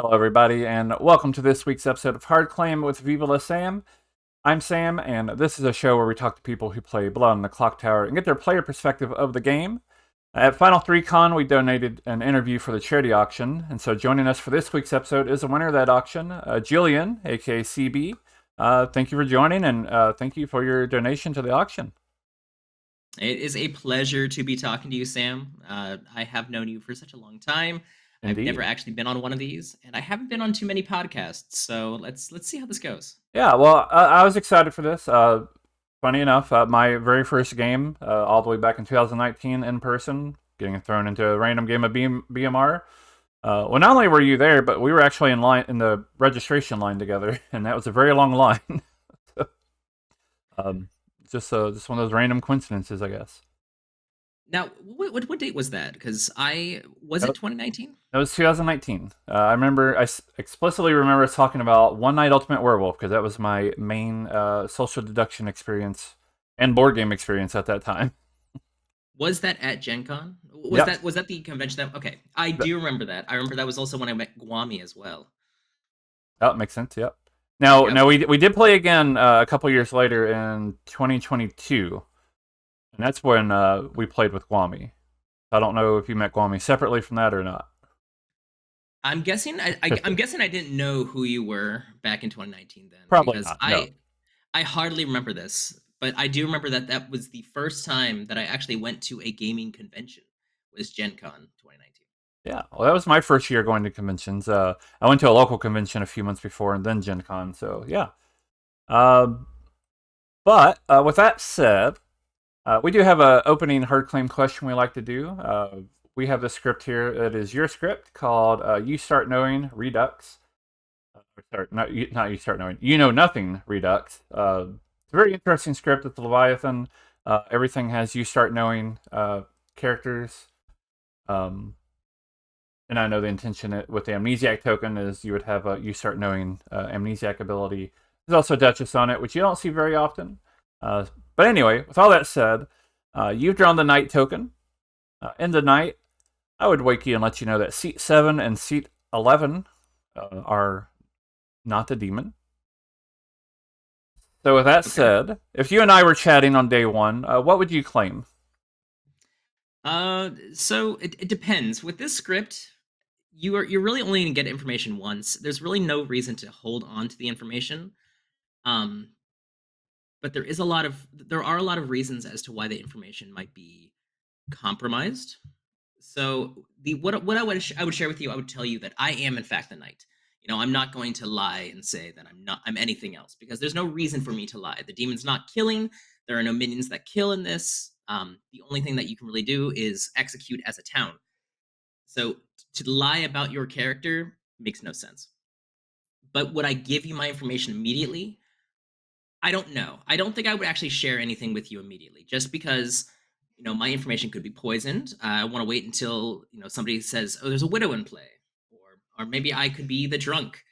Hello, everybody, and welcome to this week's episode of Hard Claim with Viva La Sam. I'm Sam, and this is a show where we talk to people who play Blood on the Clocktower and get their player perspective of the game. At Final 3 Con, we donated an interview for the charity auction, and so joining us for this week's episode is the winner of that auction, Julian, aka CB. Thank you for joining, and thank you for your donation to the auction. It is a pleasure to be talking to you, Sam. I have known you for such a long time. I've never Indeed. actually been on one of these, and I haven't been on too many podcasts. So let's see how this goes. Yeah, well, I was excited for this. Funny enough, my very first game, all the way back in 2019 in person, getting thrown into a random game of BMR. Well, not only were you there, but we were actually in line in the registration line together, and that was a very long line. um, just one of those random coincidences, I guess. Now, what date was that? Because I was it 2019. That was 2019. I remember, explicitly remember us talking about One Night Ultimate Werewolf because that was my main social deduction experience and board game experience at that time. Was that at Gen Con? Was Yep. that the convention that? Okay, I do remember that. I remember that was also when I met Guami as well. That makes sense. Yep. Now, Yep. now we did play again a couple years later in 2022, and that's when we played with Guami. I don't know if you met Guami separately from that or not. I'm guessing I'm guessing I didn't know who you were back in 2019 then Probably because not. No. I hardly remember this, but I do remember that that was the first time that I actually went to a gaming convention was Gen Con 2019. Yeah. Well, that was my first year going to conventions. I went to a local convention a few months before, and then Gen Con. So yeah. Um, but with that said, we do have an opening hard claim question we like to do. We have the script here. It is your script called "You Start Knowing Redux." Not you start knowing. You know nothing Redux. It's a very interesting script. It's a Leviathan. Everything has you start knowing characters. Um, and I know the intention with the amnesiac token is you would have you start knowing amnesiac ability. There's also Duchess on it, which you don't see very often. Uh, but anyway, with all that said, you've drawn the night token. In the night, I would wake you and let you know that seat 7 and seat 11 are not the demon. So with that Okay. said, if you and I were chatting on day one, what would you claim? So it depends. With this script, you're really only going to get information once. There's really no reason to hold on to the information. Um, but there are a lot of reasons as to why the information might be compromised. So the what I would share with you, I would tell you that I am in fact the knight. I'm not going to lie and say that I'm anything else because there's no reason for me to lie. The demon's not killing. There are no minions that kill in this. The only thing that you can really do is execute as a town. So to lie about your character makes no sense. But would I give you my information immediately? I don't know. I don't think I would actually share anything with you immediately, just because my information could be poisoned. I want to wait until somebody says, "Oh, there's a widow in play," or maybe I could be the drunk.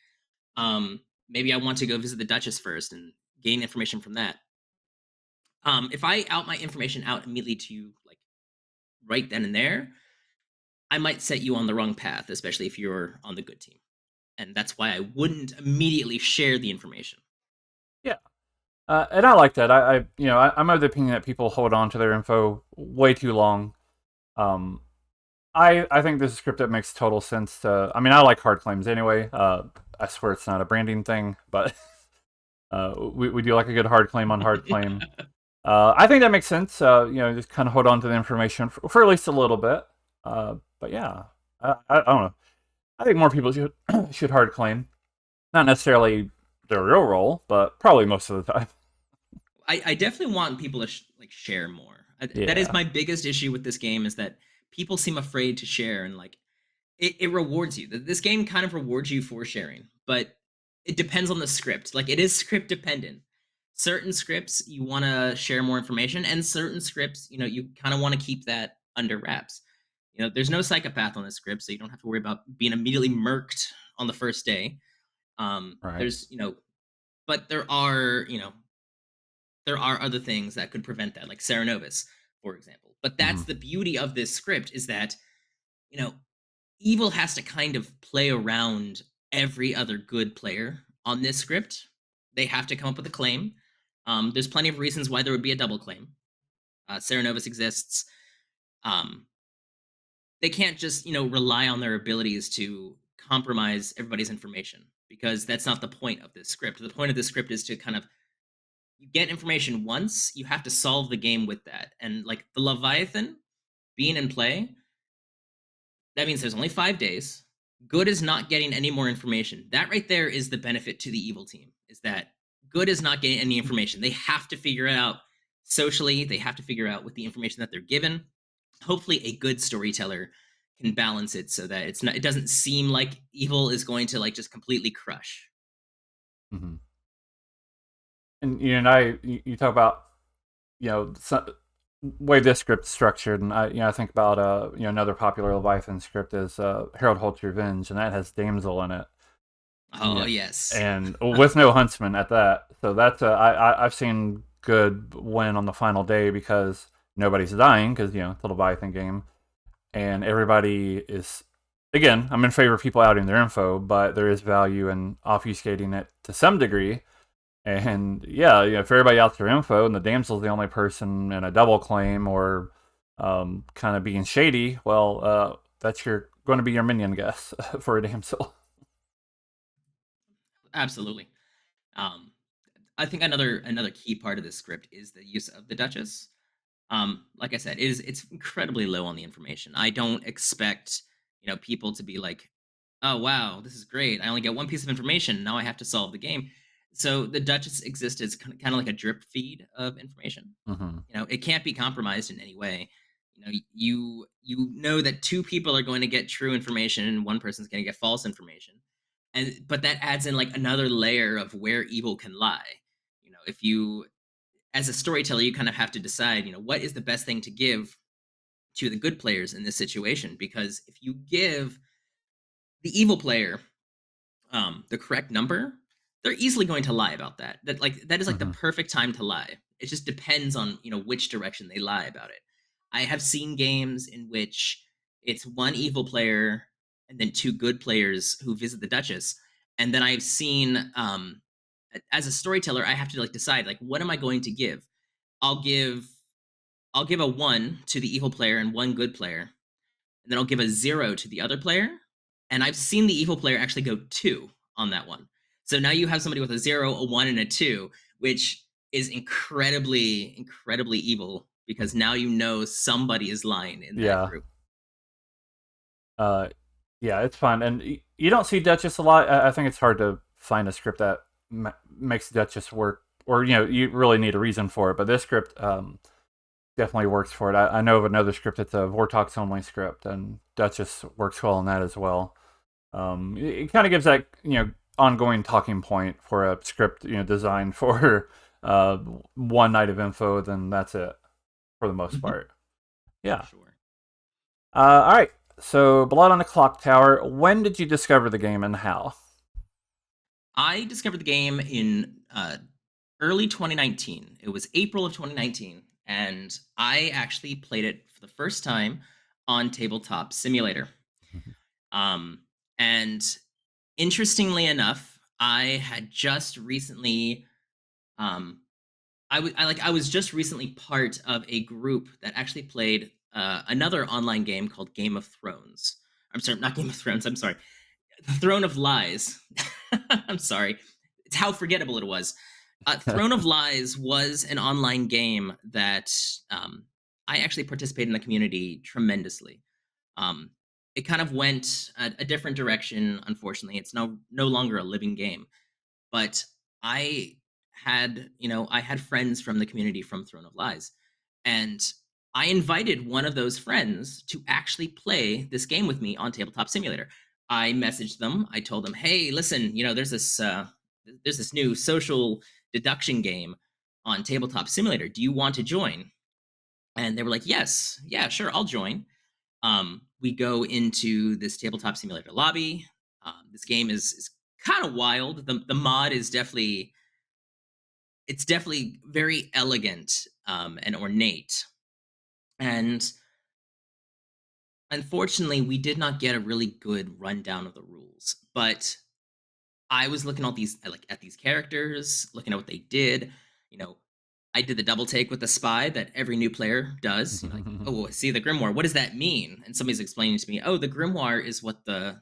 Maybe I want to go visit the Duchess first and gain information from that. If I out my information out immediately to you, like right then and there, I might set you on the wrong path, especially if you're on the good team. And that's why I wouldn't immediately share the information. Yeah. And I like that. I'm of the opinion that people hold on to their info way too long. Um, I think this is a script that makes total sense. I mean, I like hard claims anyway. I swear it's not a branding thing, but we do like a good hard claim on hard claim. I think that makes sense. Just kind of hold on to the information for at least a little bit. But yeah, I don't know. I think more people should should hard claim. Not necessarily their real role, but probably most of the time. I definitely want people to share more. That is Yeah. my biggest issue with this game is that people seem afraid to share, and it rewards you. This game kind of rewards you for sharing, but it depends on the script. Like it is script dependent. Certain scripts you want to share more information, and certain scripts you kind of want to keep that under wraps. There's no psychopath on this script, so you don't have to worry about being immediately murked on the first day. Right. There's but there are other things that could prevent that, like Serenovus, for example. But Hmm. that's the beauty of this script is that, you know, evil has to kind of play around every other good player on this script, they have to come up with a claim. There's plenty of reasons why there would be a double claim. Serenovus exists. Um, they can't just rely on their abilities to compromise everybody's information, because that's not the point of this script. The point of this script is to kind of, you get information once, you have to solve the game with that. And like the Leviathan being in play, that means there's only 5 days. Good is not getting any more information. That right there is the benefit to the evil team, is that good is not getting any information. They have to figure it out socially. They have to figure out with the information that they're given. Hopefully a good storyteller can balance it so that it doesn't seem like evil is going to like just completely crush. Hmm. And you talk about some, way this script's structured, and I think about another popular Leviathan script is Harold Holt's Revenge, and that has Damsel in it. Oh, Yeah, yes. and with no huntsman at that. So that's I've seen good win on the final day because nobody's dying because it's a Leviathan game, and everybody is. Again, I'm in favor of people outing their info, but there is value in obfuscating it to some degree. And yeah, if everybody outs their info and the damsel's the only person in a double claim or kind of being shady, well, that's going to be your minion guess for a damsel. Absolutely. Um, I think another key part of this script is the use of the Duchess. Like I said, it's incredibly low on the information. I don't expect people to be like, oh wow, this is great. I only get one piece of information. Now I have to solve the game. So the Duchess exists as kind of like a drip feed of information. Hmm. It can't be compromised in any way. You know that two people are going to get true information and one person's going to get false information, and but that adds in like another layer of where evil can lie. If you, as a storyteller, you kind of have to decide, what is the best thing to give to the good players in this situation, because if you give the evil player the correct number, they're easily going to lie about that. That is like the Hmm. perfect time to lie. It just depends on which direction they lie about it. I have seen games in which it's one evil player and then two good players who visit the Duchess, and then I've seen as a storyteller, I have to like decide like what am I going to give. I'll give I'll give a one to the evil player and one good player, and then I'll give a 0 to the other player. And I've seen the evil player actually go 2 on that one. So now you have somebody with a 0, a 1, and a 2, which is incredibly, incredibly evil, because now somebody is lying in that Yeah. group. Uh, yeah, it's fun, and you don't see Duchess a lot. I think it's hard to find a script that makes Duchess work, or you really need a reason for it. But this script definitely works for it. I know of another script that's a Vortox only script, and Duchess works well in that as well. It kind of gives that ongoing talking point for a script designed for uh, one night of info. Then that's it for the most Mhm. part. For Yeah. sure. All right. So, Blood on the Clocktower. When did you discover the game and how? I discovered the game in early 2019. It was April of 2019, and I actually played it for the first time on Tabletop Simulator. Um, and interestingly enough, I had just recently, um, I was just recently part of a group that actually played another online game called Game of Thrones. I'm sorry, not Game of Thrones. I'm sorry, Throne of Lies. I'm sorry. It's how forgettable it was. Throne of Lies was an online game that I actually participated in the community tremendously. Um, it kind of went a different direction. Unfortunately, it's no longer a living game. But I I had friends from the community from Throne of Lies, and I invited one of those friends to actually play this game with me on Tabletop Simulator. I messaged them. I told them, "Hey, listen, there's this new social deduction game on Tabletop Simulator. Do you want to join?" And they were like, "Yes, yeah, sure, I'll join." We go into this Tabletop Simulator lobby. This game is kind of wild. The mod is definitely very elegant and ornate. And unfortunately, we did not get a really good rundown of the rules. But I was looking at these characters, looking at what they did. You know, I did the double take with the spy that every new player does. You know, like, oh, see the grimoire. What does that mean? And somebody's explaining to me, oh, the grimoire is what the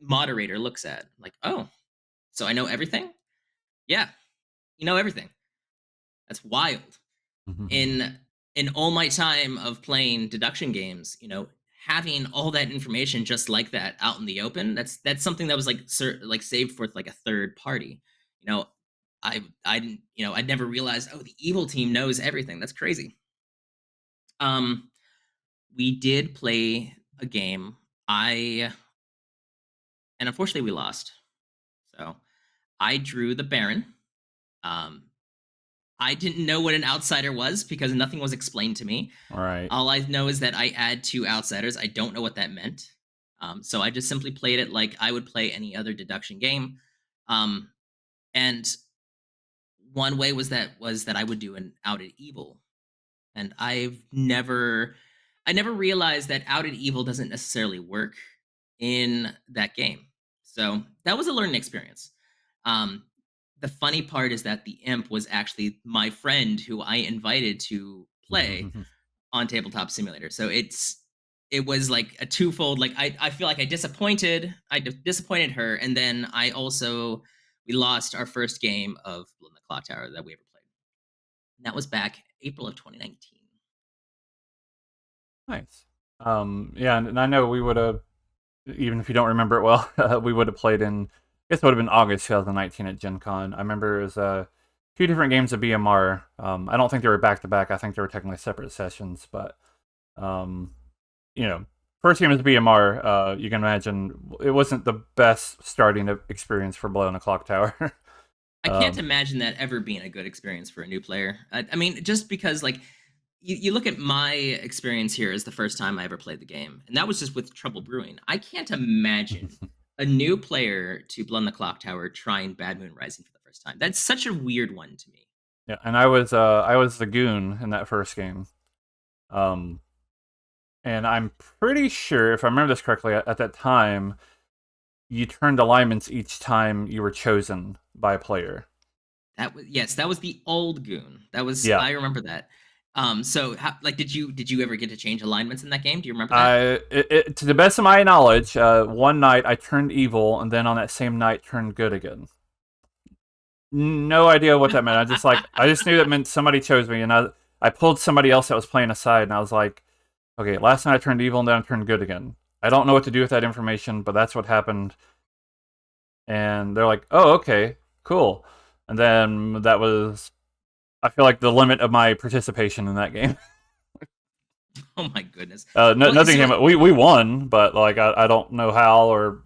moderator looks at. I'm like, oh, so I know everything. Yeah, you know everything. That's wild. In in all my time of playing deduction games, having all that information just like that out in the open, that's something that was like saved for like a third party. You know, I didn't, I'd never realized, oh, the evil team knows everything. That's crazy. Um we did play a game. I and unfortunately we lost. So, I drew the Baron. Um I didn't know what an outsider was because nothing was explained to me. Right. All I know is that I add two outsiders. I don't know what that meant. So I just simply played it like I would play any other deduction game. Um, and one way was that I would do an outed evil. And I never realized that outed evil doesn't necessarily work in that game. So that was a learning experience. Um, the funny part is that the imp was actually my friend who I invited to play on Tabletop Simulator. So it was like a twofold. Like I feel like I disappointed her, and then we lost our first game of the Clocktower that we ever played. And that was back April of 2019. Nice. Yeah, and I know we would have, even if you don't remember it well, we would have played in, I guess it would have been August 2019 at Gen Con. I remember it was a few different games of BMR. I don't think they were back to back. I think they were technically separate sessions, but um, you know, first game is BMR. You can imagine it wasn't the best starting experience for blowing a clock tower. I can't um, imagine that ever being a good experience for a new player. I mean, just because like you look at my experience here as the first time I ever played the game, and that was just with Trouble Brewing. I can't imagine a new player to Blood on the Clock Tower trying Bad Moon Rising for the first time. That's such a weird one to me. yeah, and I was the goon in that first game. Um, and I'm pretty sure, if I remember this correctly, at that time, you turned alignments each time you were chosen by a player. That was the old Goon. Yeah, I remember that. So like did you ever get to change alignments in that game? Do you remember that? to the best of my knowledge, one night I turned evil, and then on that same night turned good again. No idea what that meant. I just knew that meant somebody chose me, and I pulled somebody else that was playing aside, and I was like, okay, last night I turned evil, and then I turned good again. I don't know what to do with that information, but that's what happened. And they're like, oh, okay, cool. And then that was, I feel like, the limit of my participation in that game. Oh my goodness. No, Well, nothing see came what up. We won, but like I don't know how or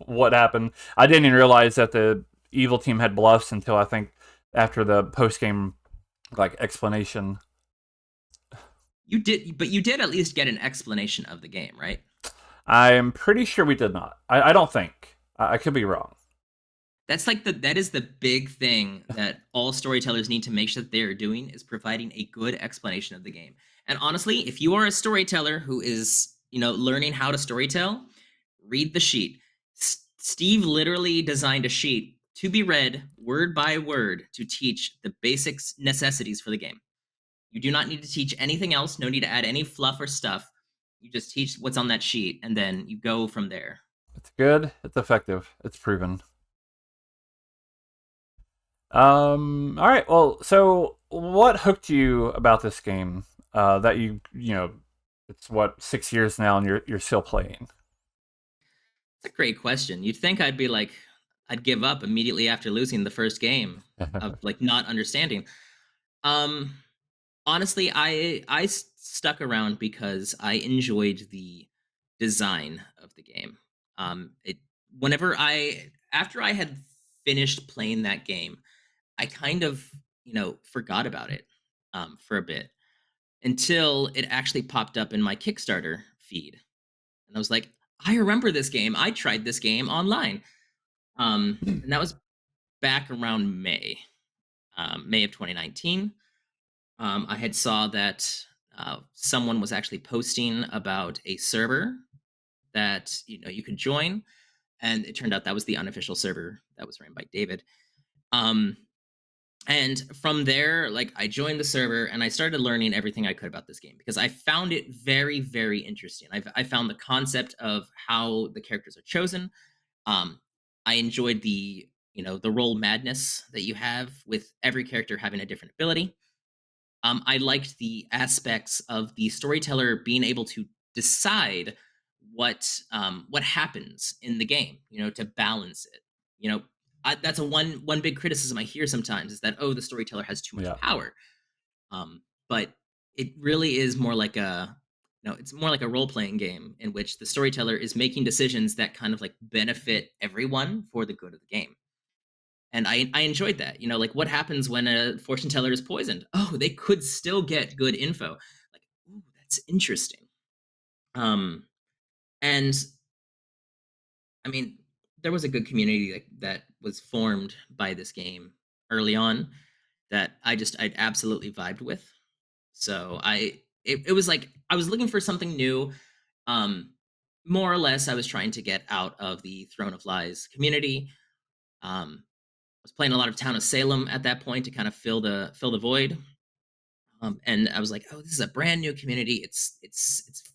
what happened. I didn't even realize that the evil team had bluffs until I think after the post game like explanation. you did at least get an explanation of the game, right? I'm pretty sure we did not. I don't think. I could be wrong. That is the big thing that all storytellers need to make sure that they are doing is providing a good explanation of the game. And honestly, if you are a storyteller who is, learning how to storytell, read the sheet. Steve literally designed a sheet to be read word by word to teach the basics necessities for the game. You do not need to teach anything else, no need to add any fluff or stuff. You just teach what's on that sheet and then you go from there. It's good. It's effective. It's proven. All right. Well, so what hooked you about this game? That it's what 6 years now, and you're still playing. It's a great question. You'd think I'd give up immediately after losing the first game of like not understanding. Um, honestly, I stuck around because I enjoyed the design of the game. It whenever I after I had finished playing that game, I kind of forgot about it for a bit until it actually popped up in my Kickstarter feed, and I was like, I remember this game. I tried this game online. And that was back around May of 2019. I had saw that someone was actually posting about a server that you could join, and it turned out that was the unofficial server that was ran by David. Um, and from there, like I joined the server and I started learning everything I could about this game because I found it very, very interesting. I found the concept of how the characters are chosen. Um, I enjoyed the role madness that you have with every character having a different ability. I liked the aspects of the storyteller being able to decide what happens in the game, to balance it. You know, that's a one big criticism I hear sometimes is that, oh, the storyteller has too much Yeah. power. But it really is more like it's more like a role playing game in which the storyteller is making decisions that kind of like benefit everyone for the good of the game. And I enjoyed that. Like what happens when a fortune teller is poisoned? Oh, they could still get good info. Like, ooh, that's interesting. Um, and I mean, there was a good community that was formed by this game early on that I absolutely vibed with. So it was like I was looking for something new. Um, More or less, I was trying to get out of the Throne of Lies community. I was playing a lot of Town of Salem at that point to kind of fill the void. And I was like, oh, this is a brand new community. It's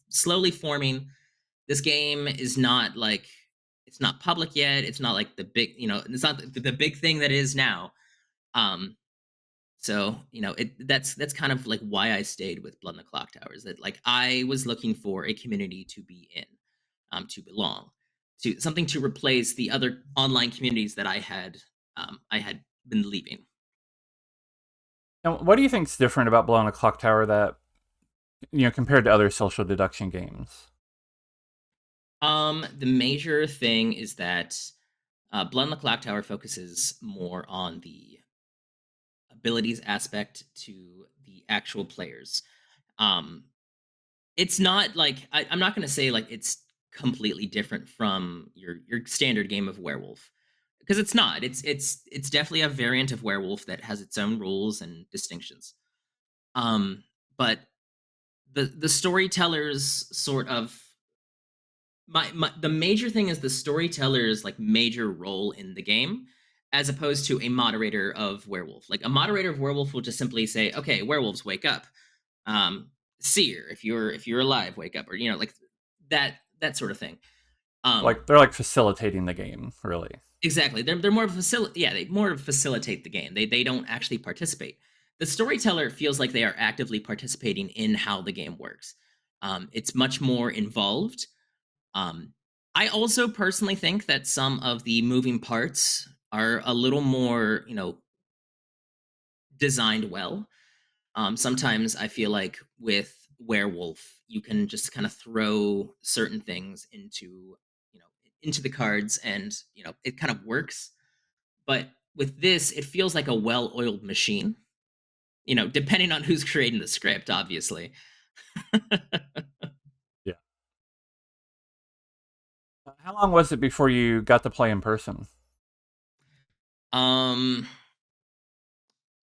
slowly forming. This game is not like it's not public yet. It's not like the big, it's not the big thing that it is now. Um, so that's kind of like why I stayed with Blood in the Clock Towers. That like I was looking for a community to be in, to belong, to something to replace the other online communities that I had been leaving. And what do you think's different about Blow on a Clock Tower that compared to other social deduction games? The major thing is that Blood in the Clock Tower focuses more on the abilities aspect to the actual players. Um, it's not like I'm not going to say like it's completely different from your standard game of werewolf because it's not. It's definitely a variant of werewolf that has its own rules and distinctions. But the storytellers sort of my the major thing is the storyteller's like major role in the game as opposed to a moderator of werewolf. Like a moderator of werewolf will just simply say, okay, werewolves, wake up. Seer, if you're alive, wake up, or like that sort of thing. um Like they're like facilitating the game, really. exactly, they're more of yeah, they more facilitate the game. They don't actually participate. The storyteller feels like they are actively participating in how the game works. It's much more involved. um, I also personally think that some of the moving parts are a little more, designed well. Sometimes I feel like with Werewolf, you can just kind of throw certain things you know, into the cards, and it kind of works. But with this, it feels like a well-oiled machine. Depending on who's creating the script, obviously. Yeah. How long was it before you got to play in person? um,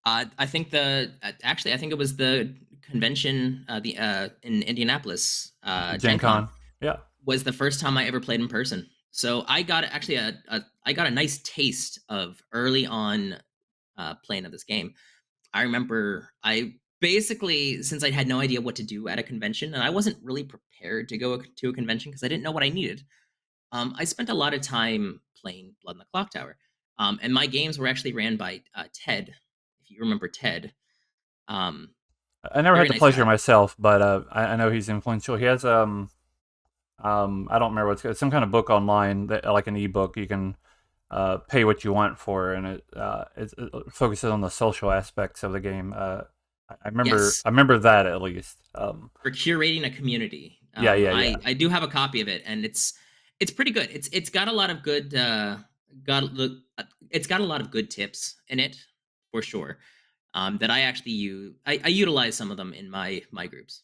I think actually I think it was the convention, the in Indianapolis, Gen Gen Con Con? Yeah. was the first time I ever played in person. So I got actually I got a nice taste of early on playing of this game. I remember I basically, since I had no idea what to do at a convention and I wasn't really prepared to go to a convention because I didn't know what I needed. I spent a lot of time playing Blood in the Clock Tower, and my games were actually ran by Ted, if you remember Ted. Um, I never had Very the nice pleasure guy. myself, but I know he's influential. He has I don't remember what's some kind of book online that like an ebook you can pay what you want for, and it focuses on the social aspects of the game. Yes, I remember that at least. for curating a community. Yeah, yeah, I yeah, I do have a copy of it, and it's pretty good. It's got a lot of good it's got a lot of good tips in it for sure. That I actually use. I utilize some of them in my groups.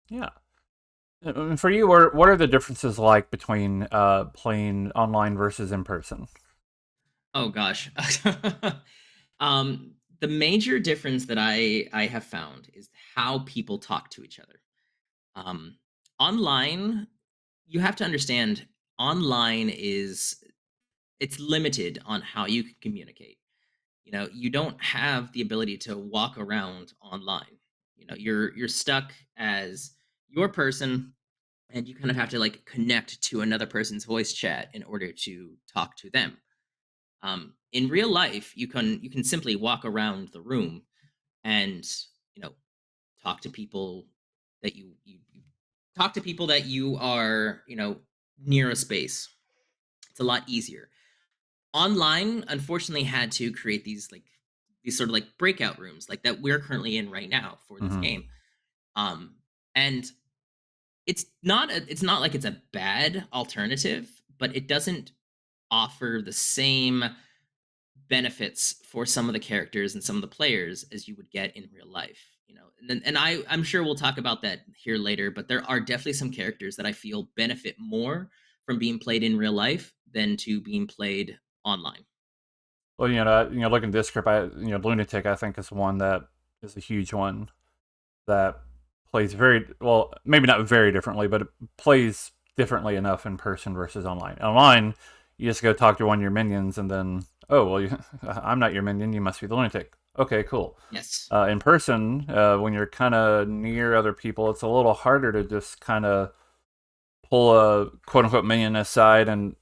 yeah. And for you, what are the differences like between playing online versus in person? Oh gosh. The major difference that I have found is how people talk to each other. Um, Online, you have to understand. online is it's limited on how you can communicate. You don't have the ability to walk around online. You're stuck as your person, and you kind of have to like connect to another person's voice chat in order to talk to them. In real life, you can simply walk around the room and you know talk to people that you talk to people that you are near a space. It's a lot easier. Online, unfortunately, had to create these sort of like breakout rooms like that we're currently in right now for this Hmm. game. Um, and it's not like it's a bad alternative, but it doesn't offer the same benefits for some of the characters and some of the players as you would get in real life. I'm sure we'll talk about that here later, but there are definitely some characters that I feel benefit more from being played in real life than to being played online. Well, looking at this script, Lunatic, I think is one that is a huge one that plays very well, maybe not very differently, but it plays differently enough in person versus online. Online, you just go talk to one of your minions, and then, oh well, I'm not your minion. You must be the Lunatic. Okay, cool. Yes. In person, when you're kind of near other people, it's a little harder to just kind of pull a quote unquote minion aside and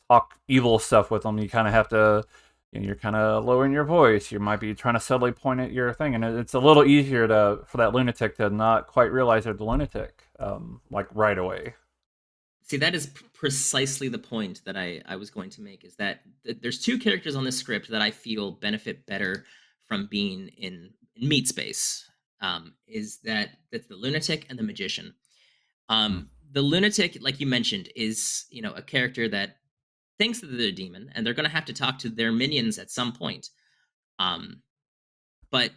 talk evil stuff with them. You kind of have to, you're kind of lowering your voice. You might be trying to subtly point at your thing, and it's a little easier to for that lunatic to not quite realize they're the lunatic, like right away. See, that is precisely the point that I was going to make, is that there's two characters on this script that I feel benefit better from being in meat space. Is that's the lunatic and the magician. Mm. The lunatic, like you mentioned, is a character that thinks that they're a demon, and they're going to have to talk to their minions at some point. Um, but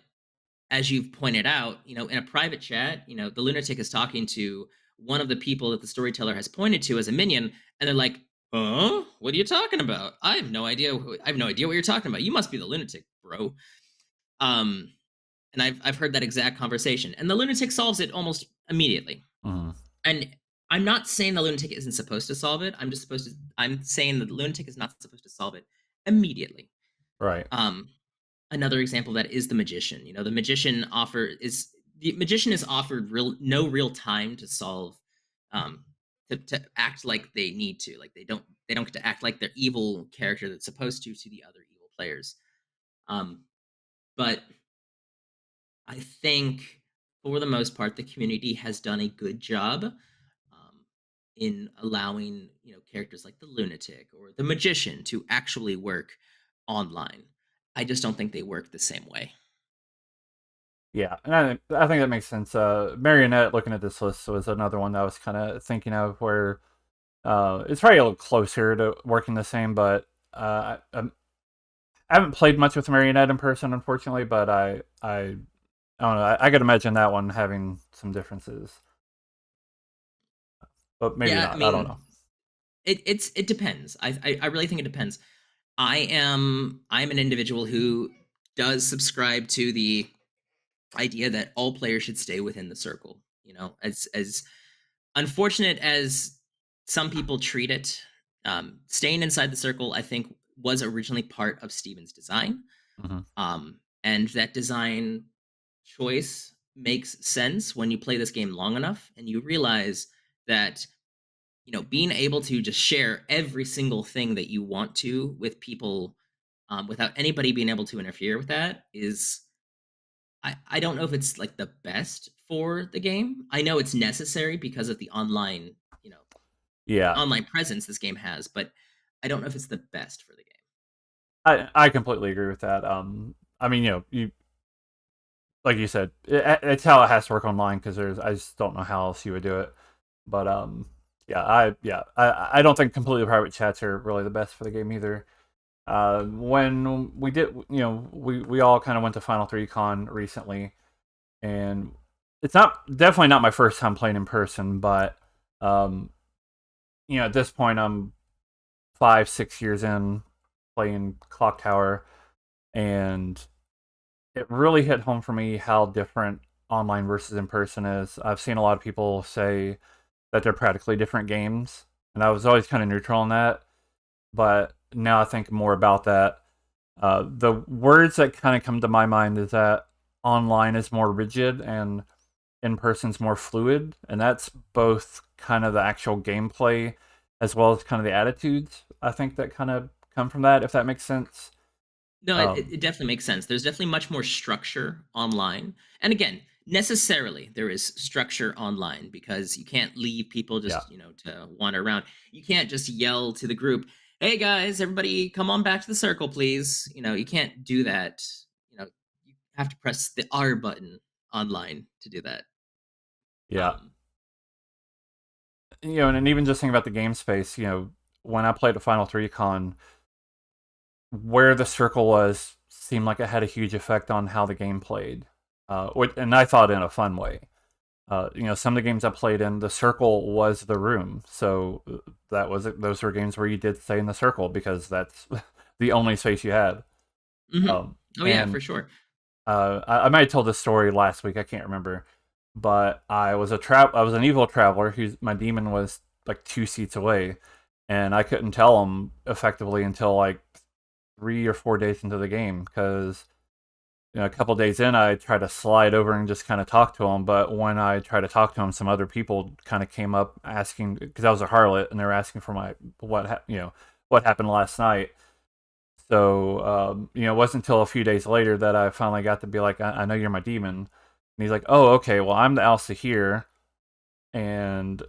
as you've pointed out, in a private chat, the lunatic is talking to one of the people that the storyteller has pointed to as a minion, and they're like, "Huh? What are you talking about? I have no idea. I have no idea what you're talking about. You must be the lunatic, bro." Um, and I've heard that exact conversation, and the lunatic solves it almost immediately. Mm. And I'm not saying the lunatic isn't supposed to solve it. I'm saying that the lunatic is not supposed to solve it immediately. Right. Um, Another example of that is the magician. The magician is offered no real time to solve, um, to act like they need to. Like they don't get to act like their evil character that's supposed to the other evil players. Um, but I think for the most part, the community has done a good job, in allowing characters like the lunatic or the magician to actually work online. I just don't think they work the same way. Yeah, and I think that makes sense. Marionette, looking at this list, was another one that I was kind of thinking of where it's probably a little closer to working the same, but I haven't played much with Marionette in person, unfortunately. But I don't know. I could imagine that one having some differences, but maybe Yeah, I not. I don't mean, know. it depends. I really think it depends. I'm an individual who does subscribe to the idea that all players should stay within the circle. As unfortunate as some people treat it, staying inside the circle, I think, was originally part of Steven's design. Hmm. And that design choice makes sense when you play this game long enough and you realize that being able to just share every single thing that you want to with people, without anybody being able to interfere with that, is I don't know if it's like the best for the game. I know it's necessary because of the Yeah, online presence this game has, but I don't know if it's the best for the game. I completely agree with that. I mean, you like you said, it's how it has to work online because there's I just don't know how else you would do it. But I don't think completely private chats are really the best for the game either. When we did, we all kind of went to Final Three Con recently, and it's not definitely not my first time playing in person, but um, at this point I'm 5 6 years in playing Clocktower, and it really hit home for me how different online versus in person is. I've seen a lot of people say that they're practically different games, and I was always kind of neutral on that. But now I think more about that. The words that kind of come to my mind is that online is more rigid and in person's more fluid, and that's both kind of the actual gameplay as well as kind of the attitudes. I think that kind of come from that, if that makes sense. No, Um, it definitely makes sense. There's definitely much more structure online. And again, necessarily there is structure online because you can't leave people yeah, just, to wander around. You can't just yell to the group, "Hey guys, everybody come on back to the circle, please." You can't do that. You have to press the R button online to do that. yeah. Um, And even just thinking about the game space, when I played the Final Three Con, where the circle was seemed like it had a huge effect on how the game played, and I thought in a fun way. Some of the games I played in, the circle was the room, so those were games where you did stay in the circle because that's the only space you had. mhm. Oh yeah, And for sure. I might have told this story last week, I can't remember, but I was an evil traveler whose my demon was like 2 seats away, and I couldn't tell him effectively until like 3 or 4 days into the game because a couple days in, I tried to slide over and just kind of talk to him. But when I tried to talk to him, some other people kind of came up asking because I was a harlot, and they were asking for my what happened last night. So it wasn't until a few days later that I finally got to be like, I know you're my demon, and he's like, oh, okay, well, I'm the Alsa here, and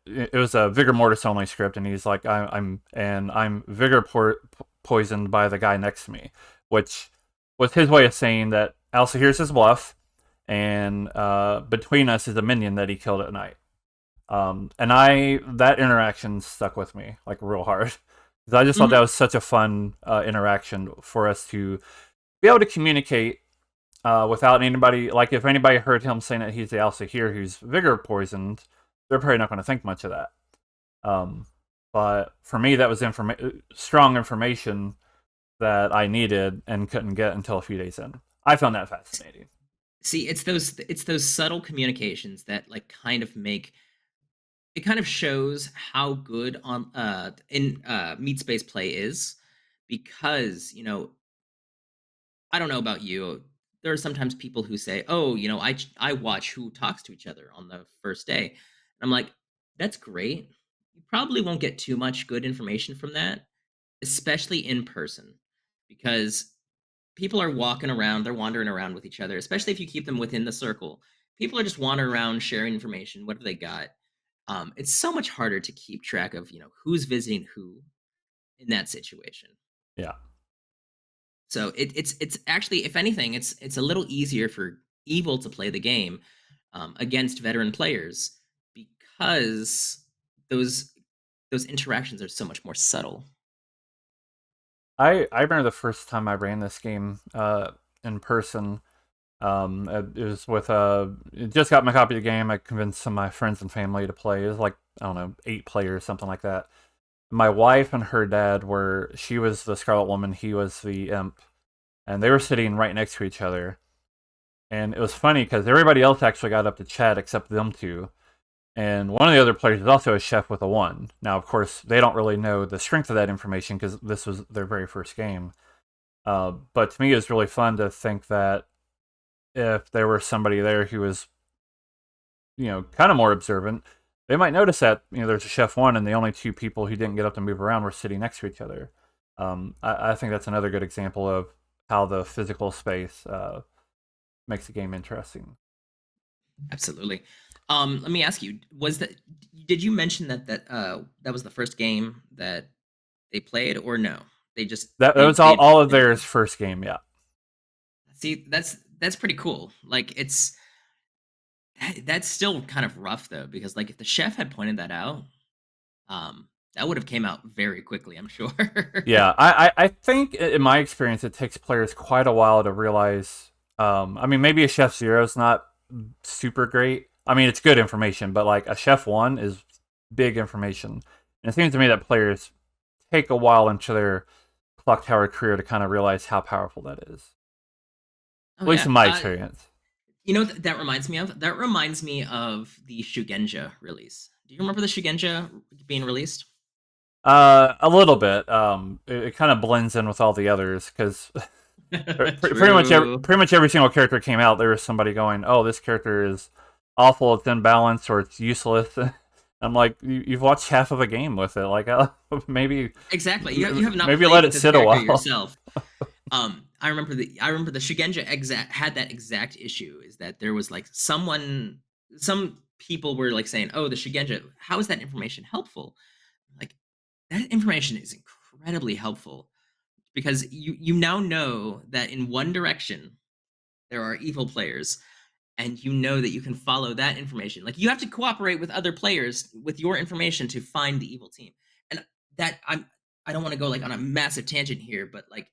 it was a vigor mortis only script, and he's like, I'm vigor poisoned by the guy next to me, which was his way of saying that Alsa here's his bluff, and between us is a minion that he killed at night. And that interaction stuck with me like real hard because I just thought that Mhm. was such a fun interaction for us to be able to communicate without anybody. Like if anybody heard him saying that he's the Alsa here who's vigor poisoned, they're probably not going to think much of that. Um, but for me, that was strong information that I needed and couldn't get until a few days in. I found that fascinating. See, it's those subtle communications that like kind of make it kind of shows how good on in meat space play is because I don't know about you. There are sometimes people who say, "Oh, I watch who talks to each other on the first day." And I'm like, "That's great. You probably won't get too much good information from that, especially in person, because people are walking around, they're wandering around with each other, especially if you keep them within the circle. People are just wandering around sharing information. What have they got? It's so much harder to keep track of, who's visiting who in that situation. Yeah. So it's actually, if anything, it's a little easier for evil to play the game against veteran players because those those interactions are so much more subtle. I remember the first time I ran this game in person. It was with just got my copy of the game. I convinced some of my friends and family to play. It was like I don't know, 8 players, something like that. My wife and her dad were. She was the Scarlet Woman. He was the imp, and they were sitting right next to each other. And it was funny because everybody else actually got up to chat except them two. And one of the other players is also a chef with a one. Now, of course, they don't really know the strength of that information because this was their very first game. But to me, it was really fun to think that if there were somebody there who was, kind of more observant, they might notice that, there's a chef one and the only two people who didn't get up to move around were sitting next to each other. I think that's another good example of how the physical space makes the game interesting. Absolutely. Let me ask you: Was that did you mention that was the first game that they played, or no? They just That they was they all of played the theirs game. first game, yeah. See, that's pretty cool. Like that's still kind of rough though, because like if the chef had pointed that out, that would have came out very quickly, I'm sure. Yeah, I think in my experience, it takes players quite a while to realize. I mean, maybe a Chef Zero is not super great. I mean, it's good information, but like a Chef One is big information. And it seems to me that players take a while into their Clocktower career to kind of realize how powerful that is. Oh At least yeah. in my experience. You know what that reminds me of? That reminds me of the Shugenja release. Do you remember the Shugenja being released? A little bit. It kind of blends in with all the others because True. pretty much every single character came out. There was somebody going, "Oh, this character is awful. It's imbalanced or it's useless." I'm like, you've watched half of a game with it. Like, maybe Exactly. You have not maybe played let with it this sit a character while. yourself. I remember the Shugenja exact had that exact issue. Is that there was like some people were like saying, "Oh, the Shugenja, how is that information helpful?" Like that information is incredibly helpful because you now know that in one direction there are evil players, and you know that you can follow that information. Like you have to cooperate with other players with your information to find the evil team. And that I don't want to go like on a massive tangent here, but like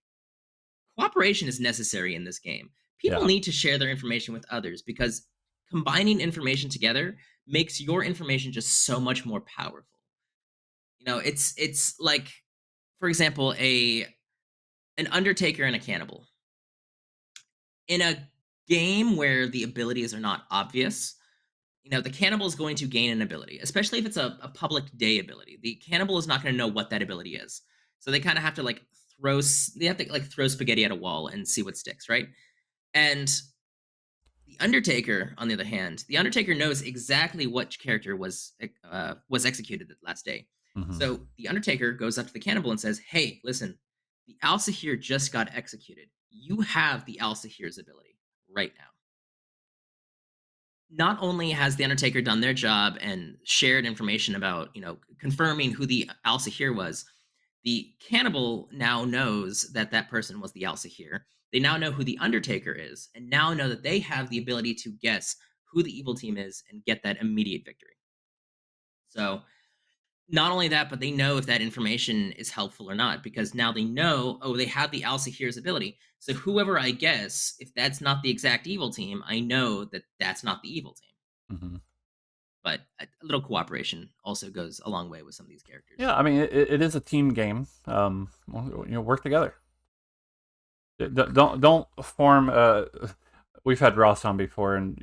cooperation is necessary in this game. People Yeah. need to share their information with others because combining information together makes your information just so much more powerful. It's like, for example, a an undertaker and a cannibal. In a game where the abilities are not obvious, the cannibal is going to gain an ability, especially if it's a public day ability. The cannibal is not going to know what that ability is. So they kind of have to like they have to like throw spaghetti at a wall and see what sticks, right? And the Undertaker, on the other hand, the Undertaker knows exactly what character was executed the last day. Hmm. So the Undertaker goes up to the cannibal and says, "Hey, listen, the Al Sahir just got executed. You have the Al Sahir's ability right now." Not only has the Undertaker done their job and shared information about, confirming who the Al Sahir was, the cannibal now knows that that person was the Al Sahir. They now know who the Undertaker is, and now know that they have the ability to guess who the evil team is and get that immediate victory. So, not only that, but they know if that information is helpful or not because now they know, oh, they have the Al Sahir's ability. So, whoever I guess, if that's not the exact evil team, I know that that's not the evil team. Hmm. But a little cooperation also goes a long way with some of these characters. Yeah, I mean, it is a team game. Work together. Don't form. We've had Ross on before, and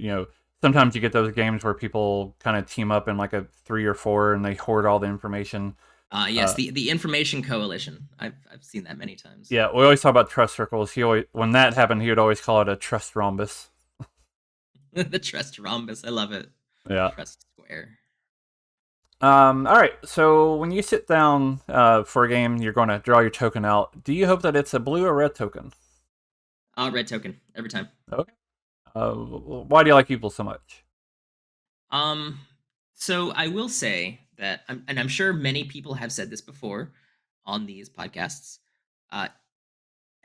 sometimes you get those games where people kind of team up in like a three or four, and they hoard all the information. Yes, Uh, the information coalition. I've seen that many times. yeah, we always talk about trust circles. He always, when that happened, he would always call it a trust rhombus. The trust rhombus. I love it. Yeah. Trust square. All right. So when you sit down for a game, you're going to draw your token out. Do you hope that it's a blue or red token? Red token every time. Okay. Why do you like people so much? Um, so I will say that, and I'm sure many people have said this before on these podcasts. Uh,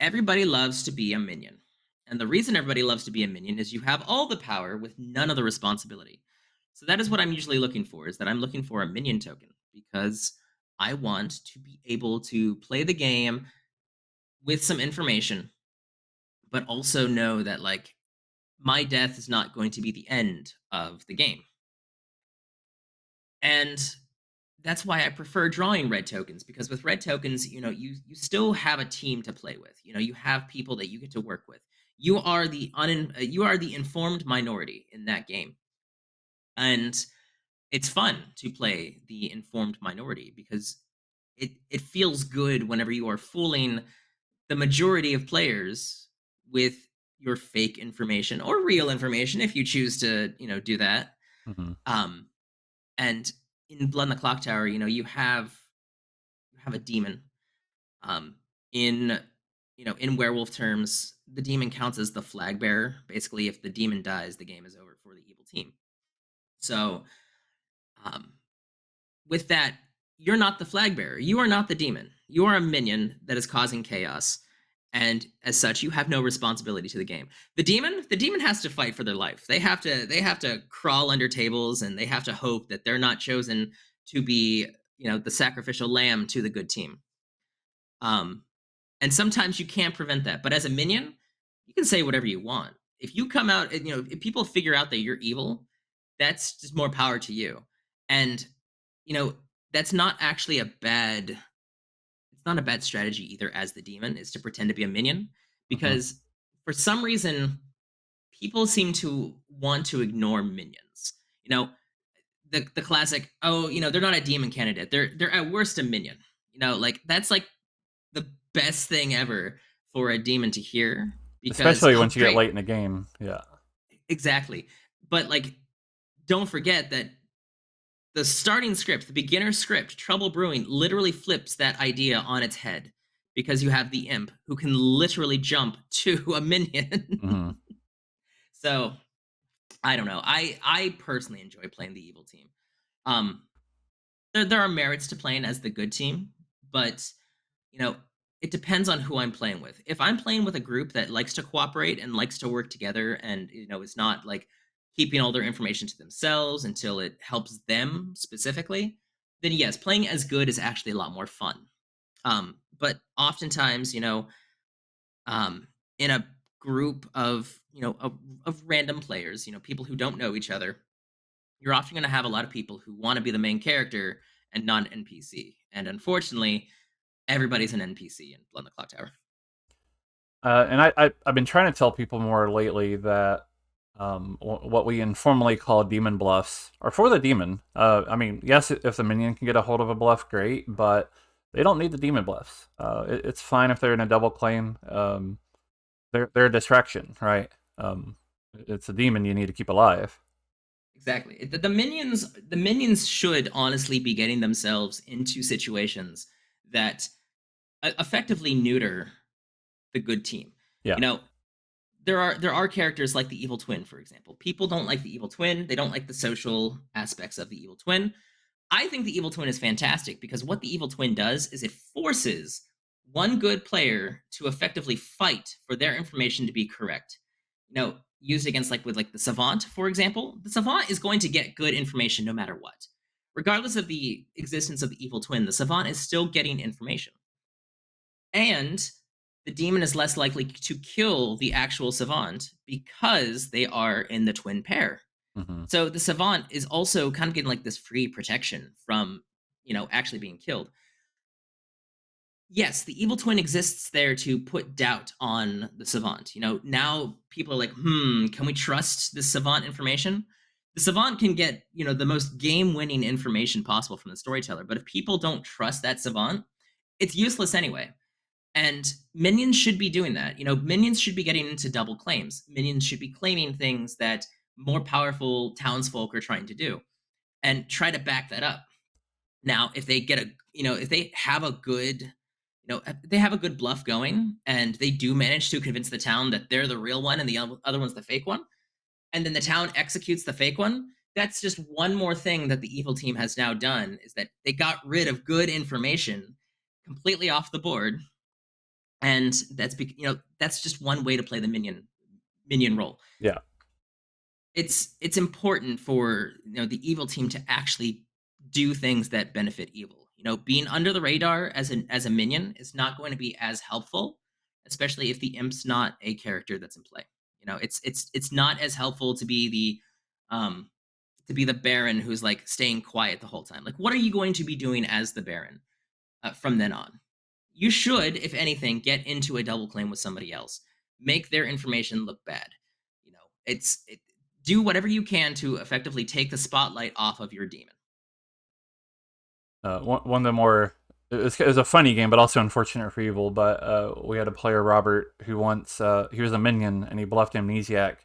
Everybody loves to be a minion. And the reason everybody loves to be a minion is you have all the power with none of the responsibility. So that is what I'm usually looking for, is that I'm looking for a minion token because I want to be able to play the game with some information, but also know that like my death is not going to be the end of the game. And that's why I prefer drawing red tokens because with red tokens, you still have a team to play with. You have people that you get to work with. You are the informed minority in that game, and it's fun to play the informed minority because it feels good whenever you are fooling the majority of players with your fake information or real information if you choose to do that. Hmm. Um, and in Blood in the Clock Tower, you have a demon. Um, in in werewolf terms, the demon counts as the flag bearer. Basically, if the demon dies, the game is over for the evil team. So, um, with that, you're not the flag bearer. You are not the demon. You are a minion that is causing chaos, and as such, you have no responsibility to the game. The demon has to fight for their life. They have to crawl under tables, and they have to hope that they're not chosen to be the sacrificial lamb to the good team. Um, and sometimes you can't prevent that. But as a minion, you can say whatever you want. If you come out, if people figure out that you're evil, that's just more power to you. And you know, that's not actually a bad. It's not a bad strategy either. As the demon is to pretend to be a minion, Hmm. because for some reason people seem to want to ignore minions. You know, the classic, oh, they're not a demon candidate. They're at worst a minion. Like that's like the best thing ever for a demon to hear because Especially oh once you get great, late in the game. Yeah. exactly. But like don't forget that the starting script, the beginner script, Trouble Brewing literally flips that idea on its head because you have the imp who can literally jump to a Hmm. minion. So I don't know. I personally enjoy playing the evil team. Um, there are merits to playing as the good team, but you know, it depends on who I'm playing with. If I'm playing with a group that likes to cooperate and likes to work together and is not like keeping all their information to themselves until it helps them specifically, then yes, playing as good is actually a lot more fun. But oftentimes, um, in a group of of random players, people who don't know each other, you're often going to have a lot of people who want to be the main character and not an NPC. And unfortunately, everybody's an NPC in Blood on the Clock Tower. And I've been trying to tell people more lately that what we informally call demon bluffs are for the demon. I mean, yes, if the minion can get a hold of a bluff, great, but they don't need the demon bluffs. It's fine if they're in a double claim. They're a distraction, right? It's a demon you need to keep alive. Exactly. The minions should honestly be getting themselves into situations that effectively neuter the good team. Yeah. You know, there are characters like the evil twin, for example. People don't like the evil twin. They don't like the social aspects of the evil twin. I think the evil twin is fantastic because what the evil twin does is it forces one good player to effectively fight for their information to be correct. Used against like with like the savant, for example, the savant is going to get good information no matter what. Regardless of the existence of the evil twin, the savant is still getting information. And the demon is less likely to kill the actual savant because they are in the twin pair. Hmm. So the savant is also kind of getting like this free protection from, actually being killed. Yes, the evil twin exists there to put doubt on the savant. Now people are like, can we trust the savant information? The savant can get, the most game winning information possible from the storyteller. But if people don't trust that savant, it's useless anyway. And minions should be doing that. Minions should be getting into double claims. Minions should be claiming things that more powerful townsfolk are trying to do and try to back that up. Now, if they get if they have a good, they have a good bluff going and they do manage to convince the town that they're the real one and the other one's the fake one, and then the town executes the fake one, that's just one more thing that the evil team has now done is that they got rid of good information completely off the board. And that's just one way to play the minion role. Yeah. It's important for the evil team to actually do things that benefit evil. Being under the radar as a minion is not going to be as helpful, especially if the imp's not a character that's in play. It's not as helpful to be the baron who's like staying quiet the whole time. Like, what are you going to be doing as the baron from then on? You should, if anything, get into a double claim with somebody else. Make their information look bad. Do whatever you can to effectively take the spotlight off of your demon. One of the more it was a funny game, but also unfortunate for evil. But we had a player, Robert, who once he was a minion and he bluffed Amnesiac,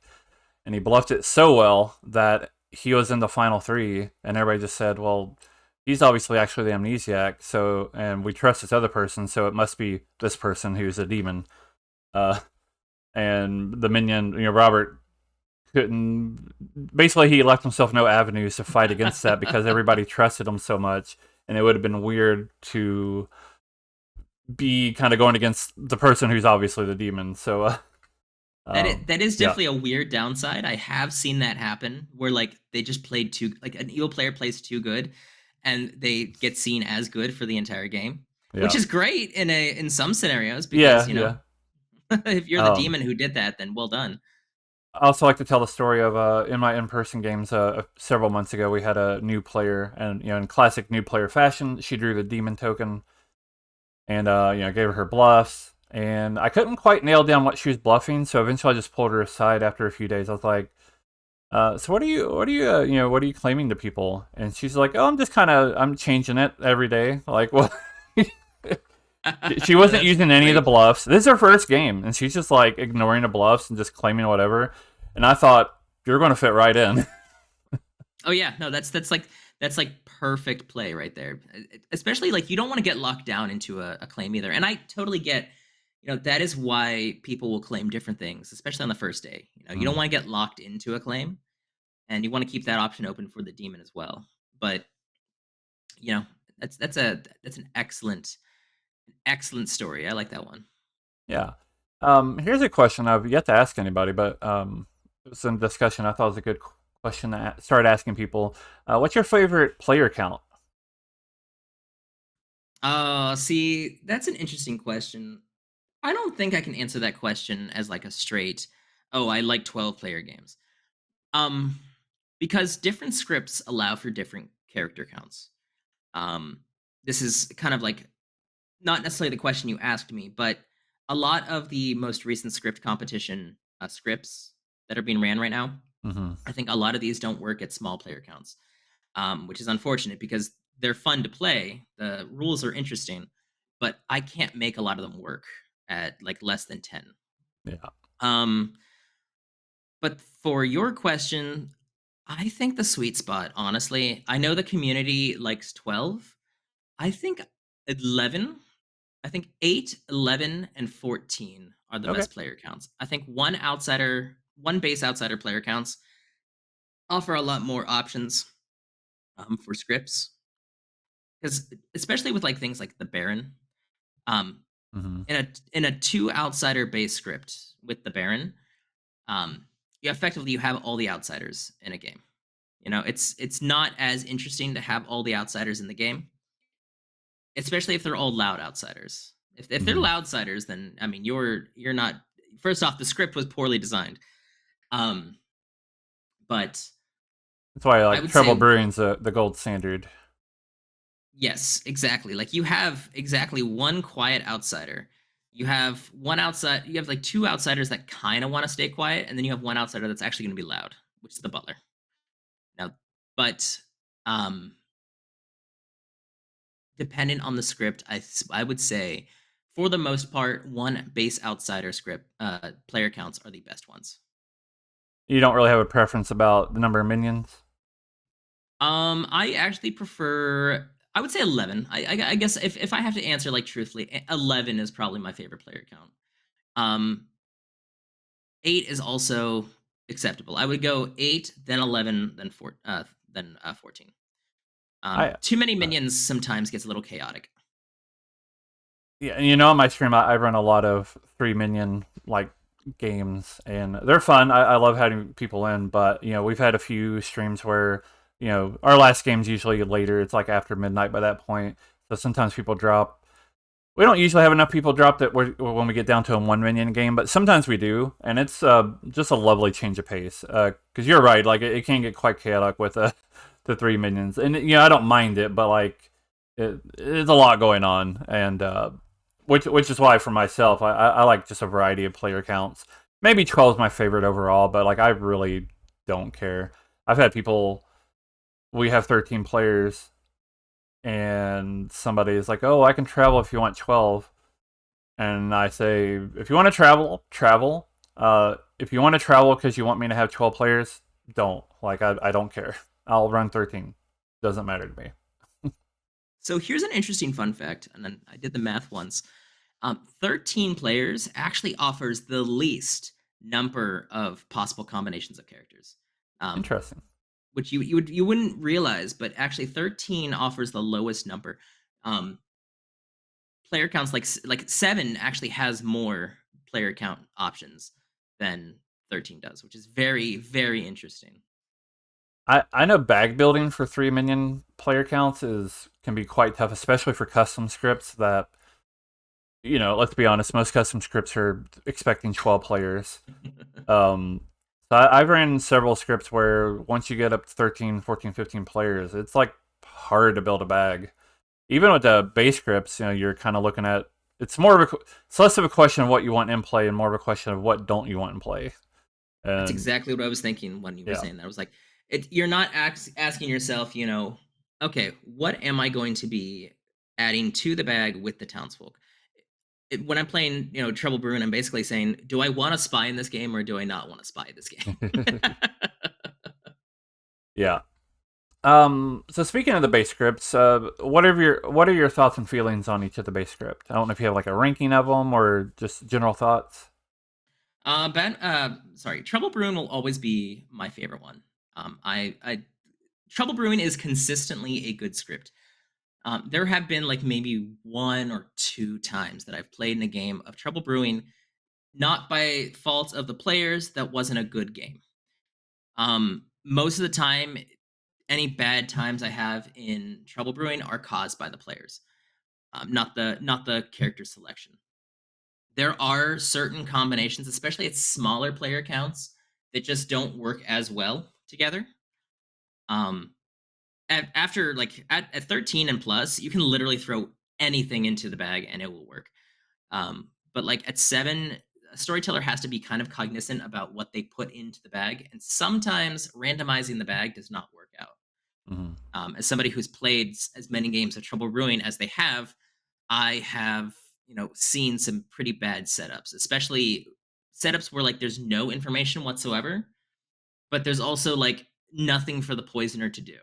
and he bluffed it so well that he was in the final three, and everybody just said, "Well, he's obviously actually the Amnesiac." So, and we trust this other person, so it must be this person who's a demon. Uh, and the minion, Robert couldn't. Basically, he left himself no avenues to fight against that because everybody trusted him so much, and it would have been weird to be kind of going against the person who's obviously the demon. So, That is yeah, definitely a weird downside. I have seen that happen where like they just played too like an evil player plays too good and they get seen as good for the entire game, which yeah, is great in some scenarios because, yeah, yeah. if you're the Um, demon who did that, then well done. I also like to tell the story of in my in-person games several months ago we had a new player, and in classic new player fashion she drew the demon token, and gave her bluffs, and I couldn't quite nail down what she was bluffing, so eventually I just pulled her aside after a few days. I was like, So what are you claiming to people? And she's like, oh, I'm changing it every day. Like, well, she wasn't That's using any of the great. bluffs. This is her first game, and she's just like ignoring the bluffs and just claiming whatever. And I thought you're going to fit right in. Oh yeah, no, that's like perfect play right there. Especially like you don't want to get locked down into a claim either. And I totally get, that is why people will claim different things, especially on the first day. You don't Mm, want to get locked into a claim, and you want to keep that option open for the demon as well. But you know, that's an excellent story. I like that one. yeah. Here's a question I've yet to ask anybody, but it was in discussion. I thought it was a good question to start asking people. What's your favorite player count? See, that's an interesting question. I don't think I can answer that question as like a straight, oh, I like 12 player games. Um, because different scripts allow for different character counts. Um, this is kind of like not necessarily the question you asked me, but a lot of the most recent script competition scripts that are being ran right now, Mm-hmm. I think a lot of these don't work at small player counts, which is unfortunate because they're fun to play. The rules are interesting, but I can't make a lot of them work at like less than 10. Yeah. Um, but for your question, I think the sweet spot, honestly, I know the community likes 12. I think 11. I think 8, 11, and 14 are the Okay. best player counts. I think one base outsider player counts offer a lot more options for scripts. Because especially with like things like the Baron, um, Mm-hmm. in a two outsider base script with the Baron, um, you have all the outsiders in a game. It's not as interesting to have all the outsiders in the game, especially if they're all loud outsiders. If they're Mm-hmm. loud outsiders, then I mean you're not. First off, the script was poorly designed. Um, but That's why I I like would Treble say Brewing's the gold standard. yes, exactly. Like you have exactly one quiet outsider. You have like two outsiders that kind of want to stay quiet, and then you have one outsider that's actually going to be loud, which is the butler. Now, but um, dependent on the script, I would say for the most part, one base outsider script player counts are the best ones. You don't really have a preference about the number of minions. I actually prefer. I would say 11. I guess if I have to answer like truthfully, 11 is probably my favorite player count. Um, 8 is also acceptable. I would go 8, then 11, then 14. I Too many uh, minions sometimes gets a little chaotic. Yeah, and on my stream, I run a lot of 3 minion like games, and they're fun. I love having people in, but we've had a few streams where our last game's usually later. It's like after midnight by that point, so sometimes people drop. We don't usually have enough people drop that when we get down to a 1 minion game, but sometimes we do, and it's just a lovely change of pace. Because you're right, like it can get quite chaotic with the 3 minions, and I don't mind it, but like it's a lot going on, and which is why for myself I like just a variety of player counts. Maybe 12 is my favorite overall, but like I really don't care. I've had people. We have 13 players, and somebody is like, "Oh, I can travel if you want 12." And I say, "If you want to travel, travel. If you want to travel because you want me to have 12 players, don't. Like I don't care. I'll run 13. Doesn't matter to me." So here's an interesting fun fact, and then I did the math once. 13 players actually offers the least number of possible combinations of characters, um, Interesting. which you wouldn't realize, but actually 13 offers the lowest number. Um, Player counts like 7 actually has more player count options than 13 does, which is very very interesting. I know bag building for 3 minion player counts is can be quite tough, especially for custom scripts that let's be honest, most custom scripts are expecting 12 players. So I've ran several scripts where once you get up to 13, 14, 15 players, it's like hard to build a bag. Even with the base scripts, you're kind of looking at it's less of a question of what you want in play and more of a question of what don't you want in play. That's And exactly what I was thinking when you were yeah. saying that. I was like, you're not asking yourself, okay, what am I going to be adding to the bag with the townsfolk? When I'm playing, Trouble Brewing, I'm basically saying, do I want to spy in this game or do I not want to spy in this game? Yeah. So speaking of the base scripts, what are your thoughts and feelings on each of the base script? I don't know if you have like a ranking of them or just general thoughts. Trouble Brewing will always be my favorite one. Trouble Brewing is consistently a good script. There have been like maybe one or two times that I've played in a game of Trouble Brewing, not by fault of the players, that wasn't a good game. Most of the time, any bad times I have in Trouble Brewing are caused by the players, not the character selection. There are certain combinations, especially at smaller player counts, that just don't work as well together. Um, after like at 13 and plus, you can literally throw anything into the bag and it will work. But like at 7, a storyteller has to be kind of cognizant about what they put into the bag, and sometimes randomizing the bag does not work out. Hmm. As somebody who's played as many games of Trouble Brewing as they have, I have seen some pretty bad setups, especially setups where like there's no information whatsoever, but there's also like nothing for the poisoner to do.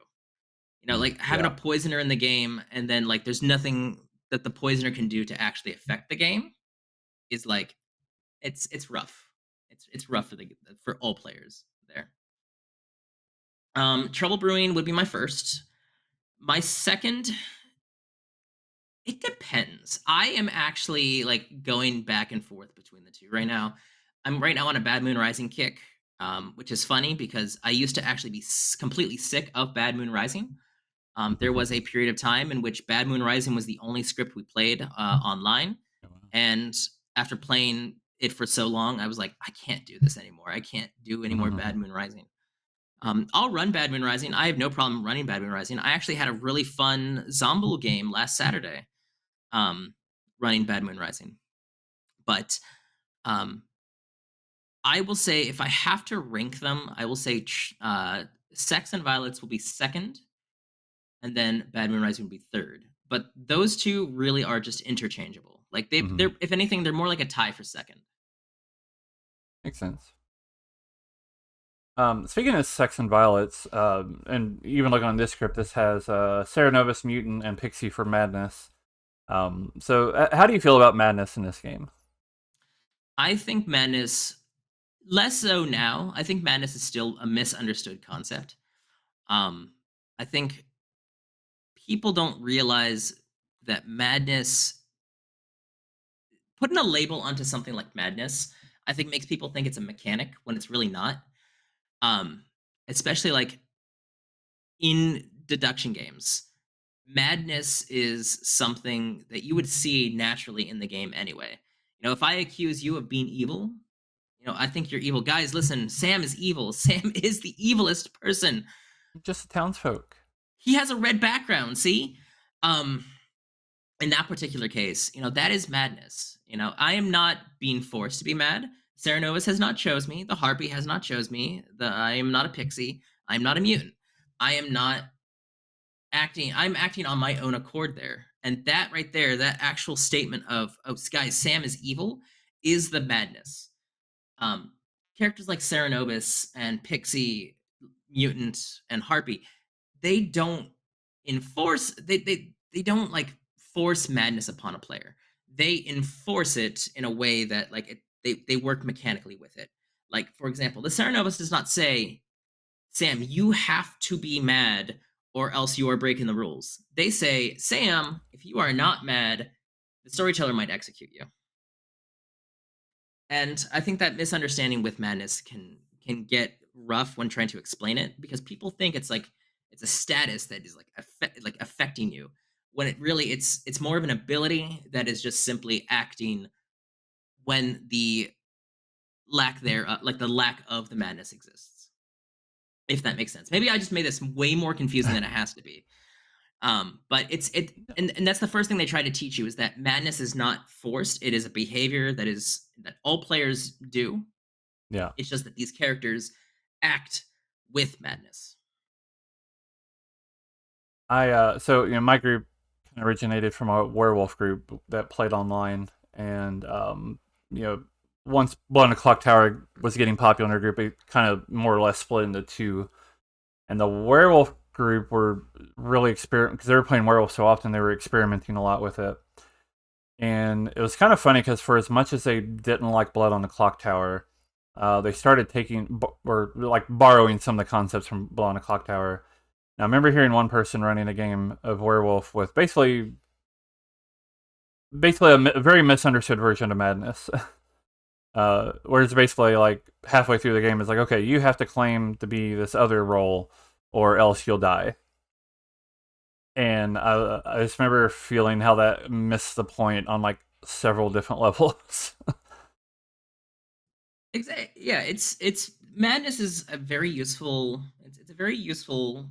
Like having a Yeah. poisoner in the game and then like there's nothing that the poisoner can do to actually affect the game is like it's rough. It's rough for all players there. Trouble Brewing would be my first. My second, it depends. I am actually like going back and forth between the two right now. I'm right now on a Bad Moon Rising kick, which is funny because I used to actually be completely sick of Bad Moon Rising. There was a period of time in which Bad Moon Rising was the only script we played online, and after playing it for so long, I was like, I can't do this anymore. I can't do any more Bad Moon Rising. I'll run Bad Moon Rising. I have no problem running Bad Moon Rising. I actually had a really fun Zomble game last Saturday, um, running Bad Moon Rising. But um, I will say, if I have to rank them, I will say Sex and Violets will be second, and then Bad Moon Rising would be third. But those two really are just interchangeable. Like Hmm. they're if anything, they're more like a tie for second. Makes sense. Speaking of Sex and Violets, and even looking on this script, this has Sarah Novus Mutant and Pixie for Madness. So how do you feel about Madness in this game? I think Madness, less so now. I think Madness is still a misunderstood concept. Um, I think people don't realize that Madness, putting a label onto something like Madness, I think makes people think it's a mechanic when it's really not. Um, Especially like in deduction games. Madness is something that you would see naturally in the game anyway. If I accuse you of being evil, I think you're evil. Guys, listen, Sam is evil. Sam is the evilest person. Just the townsfolk. He has a red background, see? Um, in that particular case, that is madness. I am not being forced to be mad. Serenovus has not chose me. The Harpy has not chose me. I am not a pixie. I'm not a mutant. I am not I'm acting on my own accord there. And that right there, that actual statement of, oh, guys, Sam is evil, is the madness. Um, Characters like Serenobus and Pixie, Mutant, and Harpy, they don't they don't like force madness upon a player. They enforce it in a way that like they work mechanically with it. Like for example, the Serenobus does not say, Sam, you have to be mad or else you are breaking the rules. They say, Sam, if you are not mad, the storyteller might execute you. And I think that misunderstanding with madness can get rough when trying to explain it because people think it's a status that is like affecting you when it really it's more of an ability that is just simply acting when the like the lack of the madness exists. If that makes sense. Maybe I just made this way more confusing than it has to be. But and that's the first thing they try to teach you is that madness is not forced. It is a behavior that all players do. Yeah. It's just that these characters act with madness. So my group kind of originated from a werewolf group that played online, and you know once Blood on the Clock Tower was getting popular in our group, it kind of more or less split into two. And the werewolf group were really because they were playing werewolf so often, they were experimenting a lot with it. And it was kind of funny because for as much as they didn't like Blood on the Clock Tower, they started taking or like borrowing some of the concepts from Blood on the Clock Tower. Now, I remember hearing one person running a game of werewolf with basically a very misunderstood version of madness. Where it's basically like halfway through the game, it's like, okay, you have to claim to be this other role, or else you'll die. And I just remember feeling how that missed the point on like several different levels. Exactly. Yeah, it's madness is a very useful. It's a very useful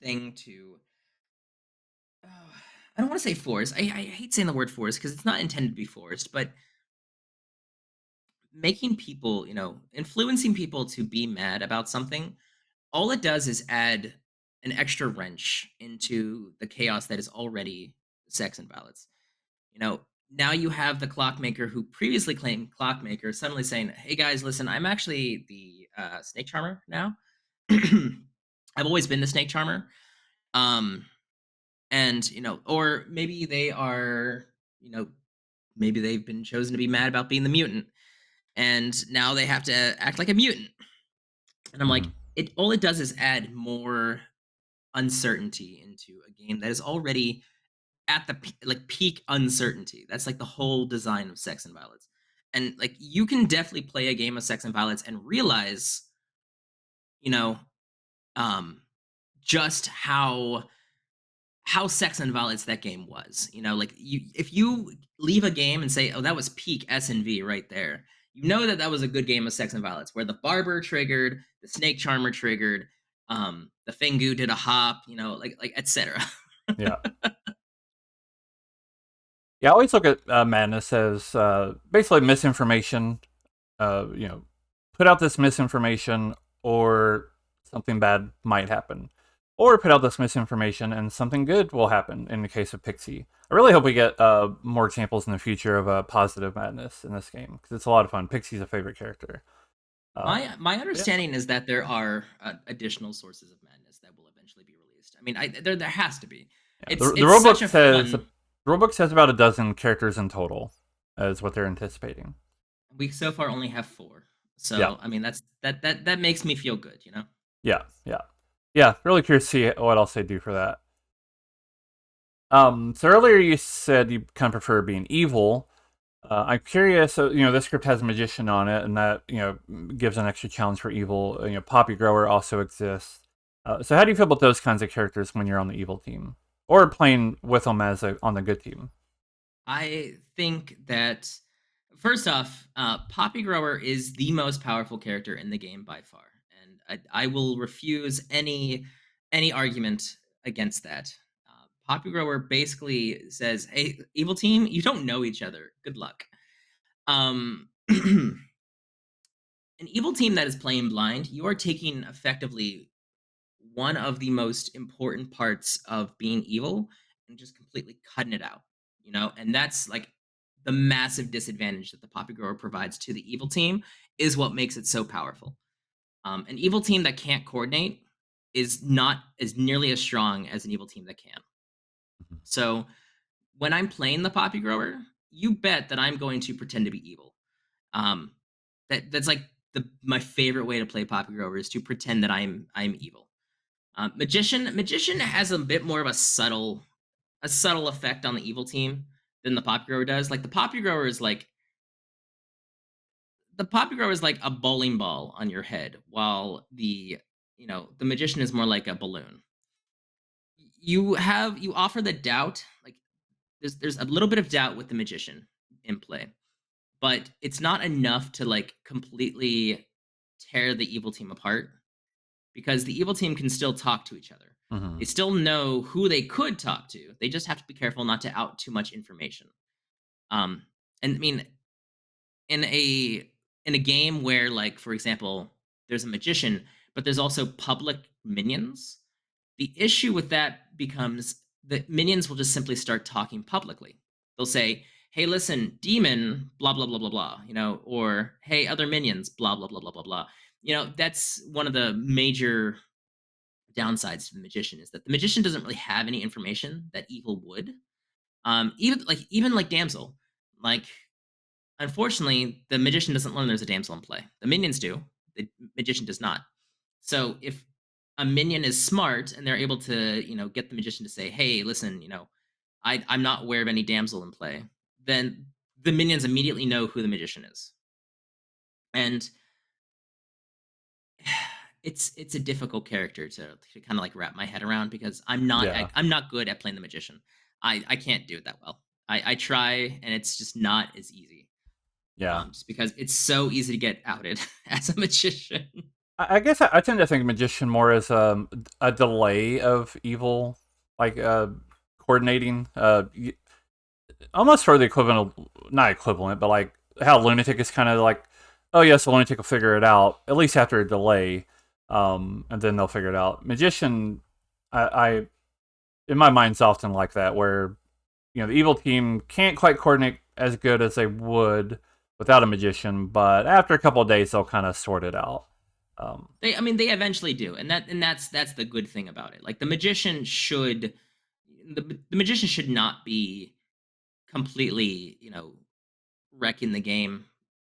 thing to. Uh, I don't want to say force. I hate saying the word force because it's not intended to be forced, but making people, influencing people to be mad about something, all it does is add an extra wrench into the chaos that is already sex and violence. You know, now you have the clockmaker who previously claimed clockmaker suddenly saying, "Hey guys, listen, I'm actually the snake charmer now. I've always been the snake charmer." Um, and or maybe they are, you know, maybe they've been chosen to be mad about being the mutant, and now they have to act like a mutant. And I'm like, Mhm. it all it does is add more uncertainty into a game that is already at the like peak uncertainty. That's like the whole design of sex and violence. And like you can definitely play a game of sex and violence and realize, you know, um just how sex and violence that game was. Like you if you leave a game and say, "Oh, that was peak S&V right there." You know that that was a good game of sex and violence where the barber triggered, the snake charmer triggered, the Fingu did a hop, like etc. Yeah. Yeah, I always look at madness as basically misinformation. You know, put out this misinformation, or something bad might happen, or put out this misinformation and something good will happen. In the case of Pixie, I really hope we get more examples in the future of positive madness in this game because it's a lot of fun. Pixie's a favorite character. My Yeah, understanding is that there are additional sources of madness that will eventually be released. I mean, there has to be. yeah. The It's such rulebook a says fun. about a dozen characters in total, is what they're anticipating. We so far only have 4, Yeah, so I mean that makes me feel good. yeah, yeah, yeah. Really curious to see what else they do for that. So earlier you said you kind of prefer being evil. I'm curious. So this script has a magician on it, and that gives an extra challenge for evil. Poppy Grower also exists. So how do you feel about those kinds of characters when you're on the evil team, or playing with them as on the good team? I think that first off, Poppy Grower is the most powerful character in the game by far, and I will refuse any argument against that. Poppy Grower basically says, "Hey, evil team, you don't know each other. Good luck." An evil team that is playing blind, you are taking effectively one of the most important parts of being evil and just completely cutting it out, and that's like the massive disadvantage that the Poppy Grower provides to the evil team is what makes it so powerful. An evil team that can't coordinate is not as nearly as strong as an evil team that can. Mhm. So when I'm playing the Poppy Grower, you bet that I'm going to pretend to be evil. Um, that's like my favorite way to play Poppy Grower is to pretend that I'm evil. Magician has a bit more of a subtle effect on the evil team than the Poppy Grower does. Like the Poppy Grower is like a bowling ball on your head, while the magician is more like a balloon. You offer the doubt, like there's a little bit of doubt with the magician in play, but it's not enough to like completely tear the evil team apart because the evil team can still talk to each other. Mhm. They still know who they could talk to. They just have to be careful not to out too much information. Um, and I mean, in a in a game where, like, for example, there's a magician, but there's also public minions, the issue with that becomes that minions will just simply start talking publicly. They'll say, "Hey, listen, demon, blah blah blah blah blah," or "Hey, other minions, blah blah blah blah blah blah." That's one of the major downsides to the magician is that the magician doesn't really have any information that evil would. Even like damsel, like unfortunately, the magician doesn't learn there's a damsel in play. The minions do. The magician does not. So if a minion is smart and they're able to, get the magician to say, "Hey, listen, I'm not aware of any damsel in play," then the minions immediately know who the magician is, and it's a difficult character to kind of like wrap my head around because Yeah, I'm not good at playing the magician. I can't do it that well. I try, and it's just not as easy. yeah. Just because it's so easy to get outed as a magician. I guess I tend to think magician more as a delay of evil, like coordinating. Almost for the equivalent of, not equivalent, but like how lunatic is kind of like, oh yes, the lunatic will figure it out at least after a delay, and then they'll figure it out. Magician, I in my mind's often like that, where the evil team can't quite coordinate as good as they would without a magician, but after a couple of days they'll kind of sort it out. They eventually do, and that's the good thing about it. Like the magician should not be completely, wrecking the game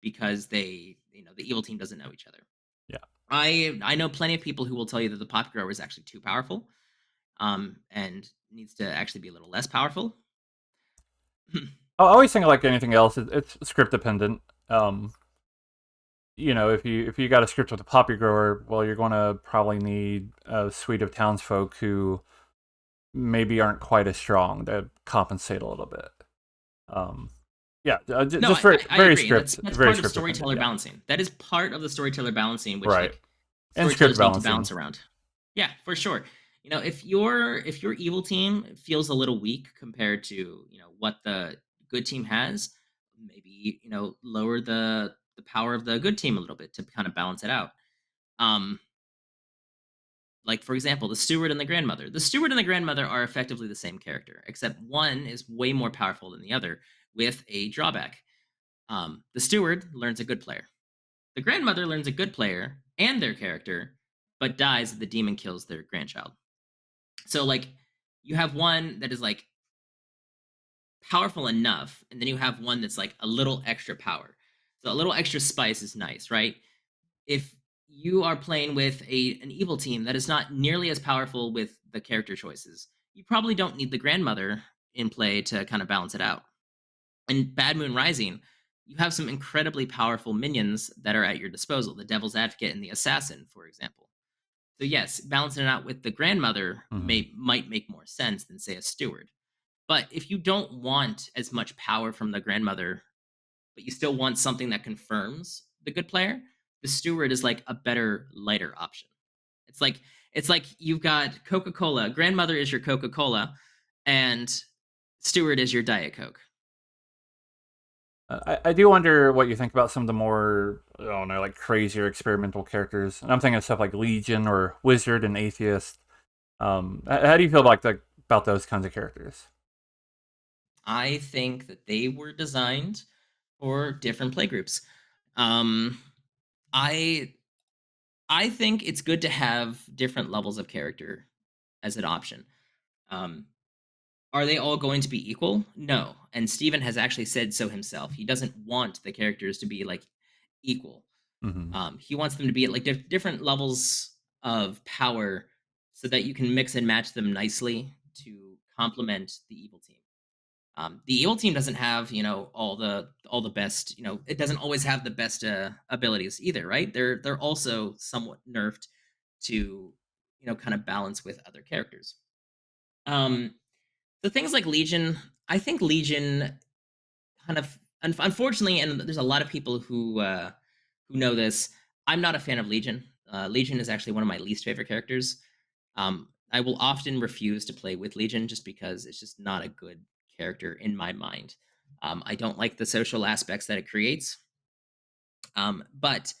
because the evil team doesn't know each other. Yeah, I know plenty of people who will tell you that the pop grower is actually too powerful, and needs to actually be a little less powerful. I always think like anything else, it's script dependent. If you got a script with a poppy grower, well, you're going to probably need a suite of townsfolk who maybe aren't quite as strong to compensate a little bit. Um, yeah, No, just I very agree, and script, that's very part of script dependent. storyteller Yeah, balancing. That is part of the storyteller balancing, which right. like And script storytellers need to balancing. balance around. Yeah, for sure. If your evil team feels a little weak compared to what the good team has, maybe lower the power of the good team a little bit to kind of balance it out. Um, like for example, the steward and the grandmother. The steward and the grandmother are effectively the same character, except one is way more powerful than the other, with a drawback. The steward learns a good player. The grandmother learns a good player and their character, but dies if the demon kills their grandchild. So like you have one that is like powerful enough, and then you have one that's like a little extra power. So a little extra spice is nice, right? If you are playing with an evil team that is not nearly as powerful with the character choices, you probably don't need the grandmother in play to kind of balance it out. In Bad Moon Rising, you have some incredibly powerful minions that are at your disposal, the Devil's Advocate and the Assassin, for example. So yes, balancing it out with the grandmother Hmm. might make more sense than say a steward. But if you don't want as much power from the grandmother, but you still want something that confirms the good player, the steward is like a better lighter option. It's like it's like you've got Coca-Cola, grandmother is your Coca-Cola, and steward is your Diet Coke. I do wonder what you think about some of the more, I don't know, like crazier experimental characters. And I'm thinking of stuff like Legion or Wizard and Atheist. How do you feel about those kinds of characters? I think that they were designed for different playgroups. Um, I I think it's good to have different levels of character as an option. Um, are they all going to be equal? No. And Steven has actually said so himself. He doesn't want the characters to be like equal. Hmm. He wants them to be at like different levels of power so that you can mix and match them nicely to complement the evil team. The evil team doesn't have all the best. It doesn't always have the best abilities either, right? They're also somewhat nerfed to kind of balance with other characters. Um, so things like Legion, I think Legion kind of unfortunately, and there's a lot of people who know this. I'm not a fan of Legion. Legion is actually one of my least favorite characters. I will often refuse to play with Legion just because it's just not a good character in my mind. I don't like the social aspects that it creates. But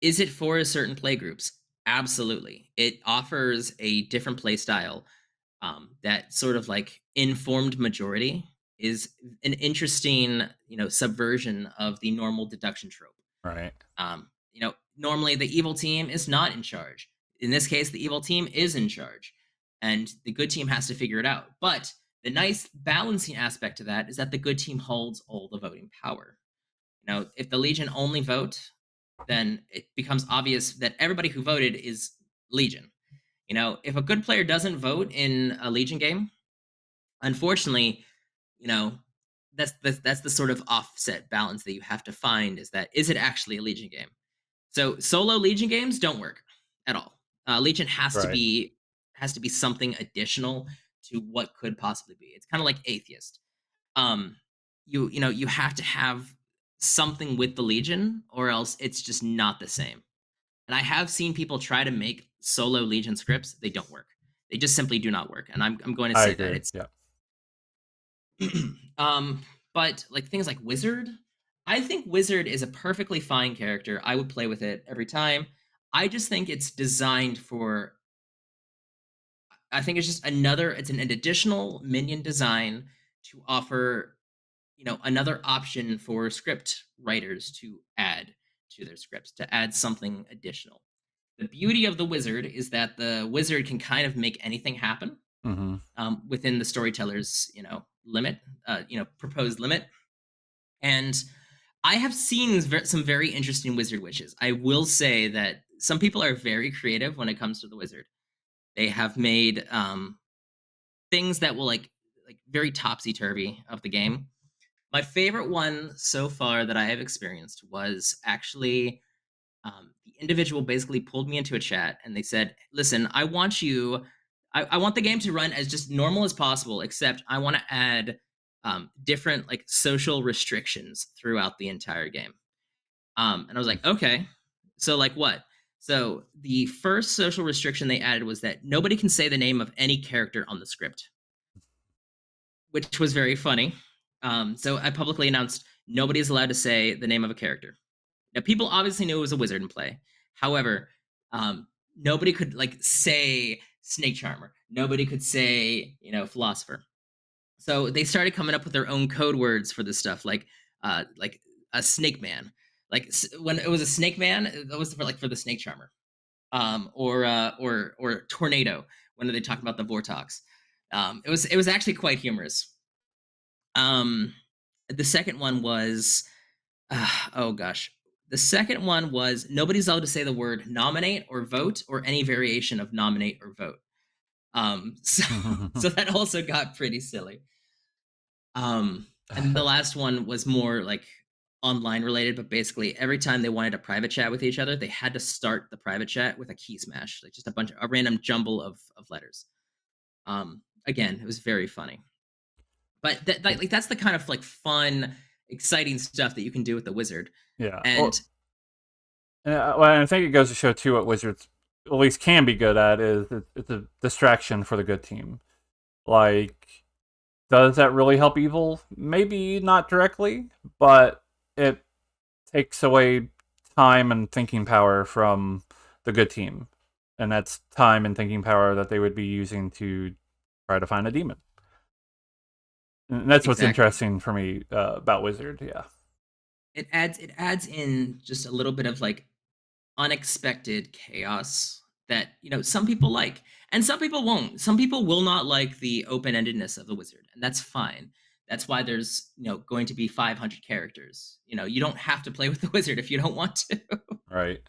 is it for certain play groups? Absolutely. It offers a different play style. That sort of like informed majority is an interesting, subversion of the normal deduction trope. Right. Normally the evil team is not in charge. In this case, the evil team is in charge, and the good team has to figure it out. But the nice balancing aspect to that is that the good team holds all the voting power. If the Legion only vote, then it becomes obvious that everybody who voted is Legion. If a good player doesn't vote in a Legion game, unfortunately, you know, that's the sort of offset balance that you have to find, is it actually a Legion game? So solo Legion games don't work at all. Legion Right. has to be something additional to what could possibly be. It's kind of like Atheist. Um, you have to have something with the Legion, or else it's just not the same. And I have seen people try to make solo Legion scripts. They don't work. They just simply do not work. And I'm going to I say that agree. it's Yeah. um, but like things like Wizard, I think Wizard is a perfectly fine character. I would play with it every time. I just think it's designed for. I think it's just another. It's an additional minion design to offer, another option for script writers to add to their scripts, to add something additional. The beauty of the wizard is that the wizard can kind of make anything happen, Hmm. within the storyteller's, limit, proposed limit. And I have seen some very interesting wizard witches. I will say that some people are very creative when it comes to the wizard. They have made things that will like very topsy turvy of the game. My favorite one so far that I have experienced was actually, the individual basically pulled me into a chat and they said, "Listen, I want the game to run as just normal as possible, except I want to add different like social restrictions throughout the entire game." And I was like, "Okay, so like what?" So the first social restriction they added was that nobody can say the name of any character on the script, which was very funny. So I publicly announced nobody is allowed to say the name of a character. Now, people obviously knew it was a wizard in play. However, nobody could like say snake charmer. Nobody could say, philosopher. So they started coming up with their own code words for this stuff, like a snake man. Like when it was a snake man, that was for the snake charmer. Or tornado when they talk about the vortex. It was actually quite humorous. Um, the second one was, oh gosh. The second one was nobody's allowed to say the word nominate or vote or any variation of nominate or vote. So so that also got pretty silly. Um, and the last one was more like online related, but basically every time they wanted a private chat with each other, they had to start the private chat with a key smash, like just a random jumble of letters. Again, it was very funny. But like that's the kind of like fun, exciting stuff that you can do with the wizard. Yeah. And Well, I think it goes to show too what Wizards at least can be good at is it's a distraction for the good team. Like, does that really help evil? Maybe not directly, but it takes away time and thinking power from the good team, and that's time and thinking power that they would be using to try to find a demon. And that's what's exactly. interesting for me about Wizard. Yeah. It adds in just a little bit of like unexpected chaos that some people like, and some people won't. Some people will not like the open-endedness of the wizard, and that's fine. That's why there's going to be 500 characters. You don't have to play with the wizard if you don't want to. Right.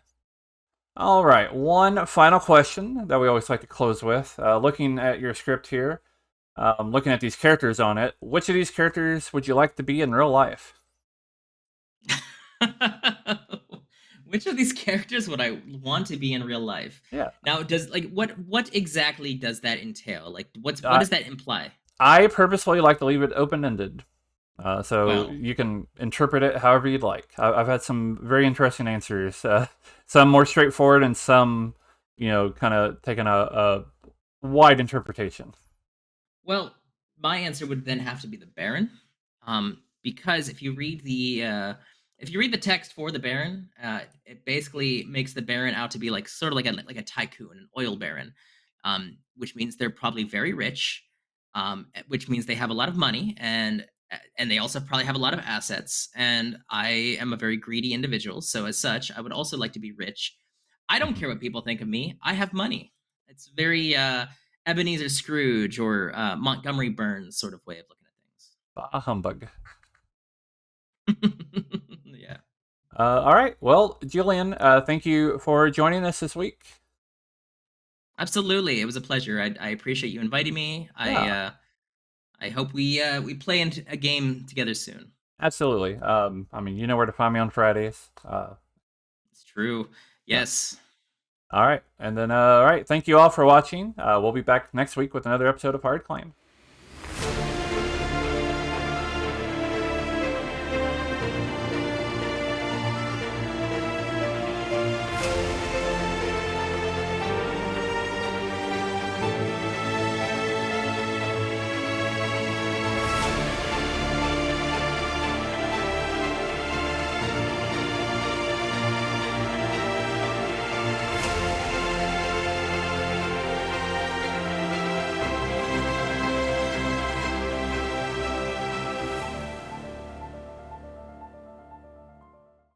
All right. One final question that we always like to close with. Looking at your script here, looking at these characters on it, which of these characters would you like to be in real life? Which of these characters would I want to be in real life? Yeah. Now, does like what what does that entail? Like, what I does that imply? I purposefully like to leave it open ended. So Well, you can interpret it however you'd like. I've had some very interesting answers. Some more straightforward, and some, kind of taking a wide interpretation. Well, my answer would then have to be the Baron, because if you read If you read the text for the Baron, it basically makes the Baron out to be like sort of like a tycoon, an oil baron, which means they're probably very rich, which means they have a lot of money, and they also probably have a lot of assets. And I am a very greedy individual, so as such, I would also like to be rich. I don't Mhm. care what people think of me. I have money. It's very Ebenezer Scrooge or Montgomery Burns sort of way of looking Bah humbug. at things. Yeah. All right. Well, Julian, thank you for joining us this week. Absolutely, it was a pleasure. I appreciate you inviting me. Yeah, I hope we play into a game together soon. absolutely. I mean, you know where to find me on Fridays. It's true. Yeah. Yes. All right. And then, all right. Thank you all for watching. We'll be back next week with another episode of Hard Claim.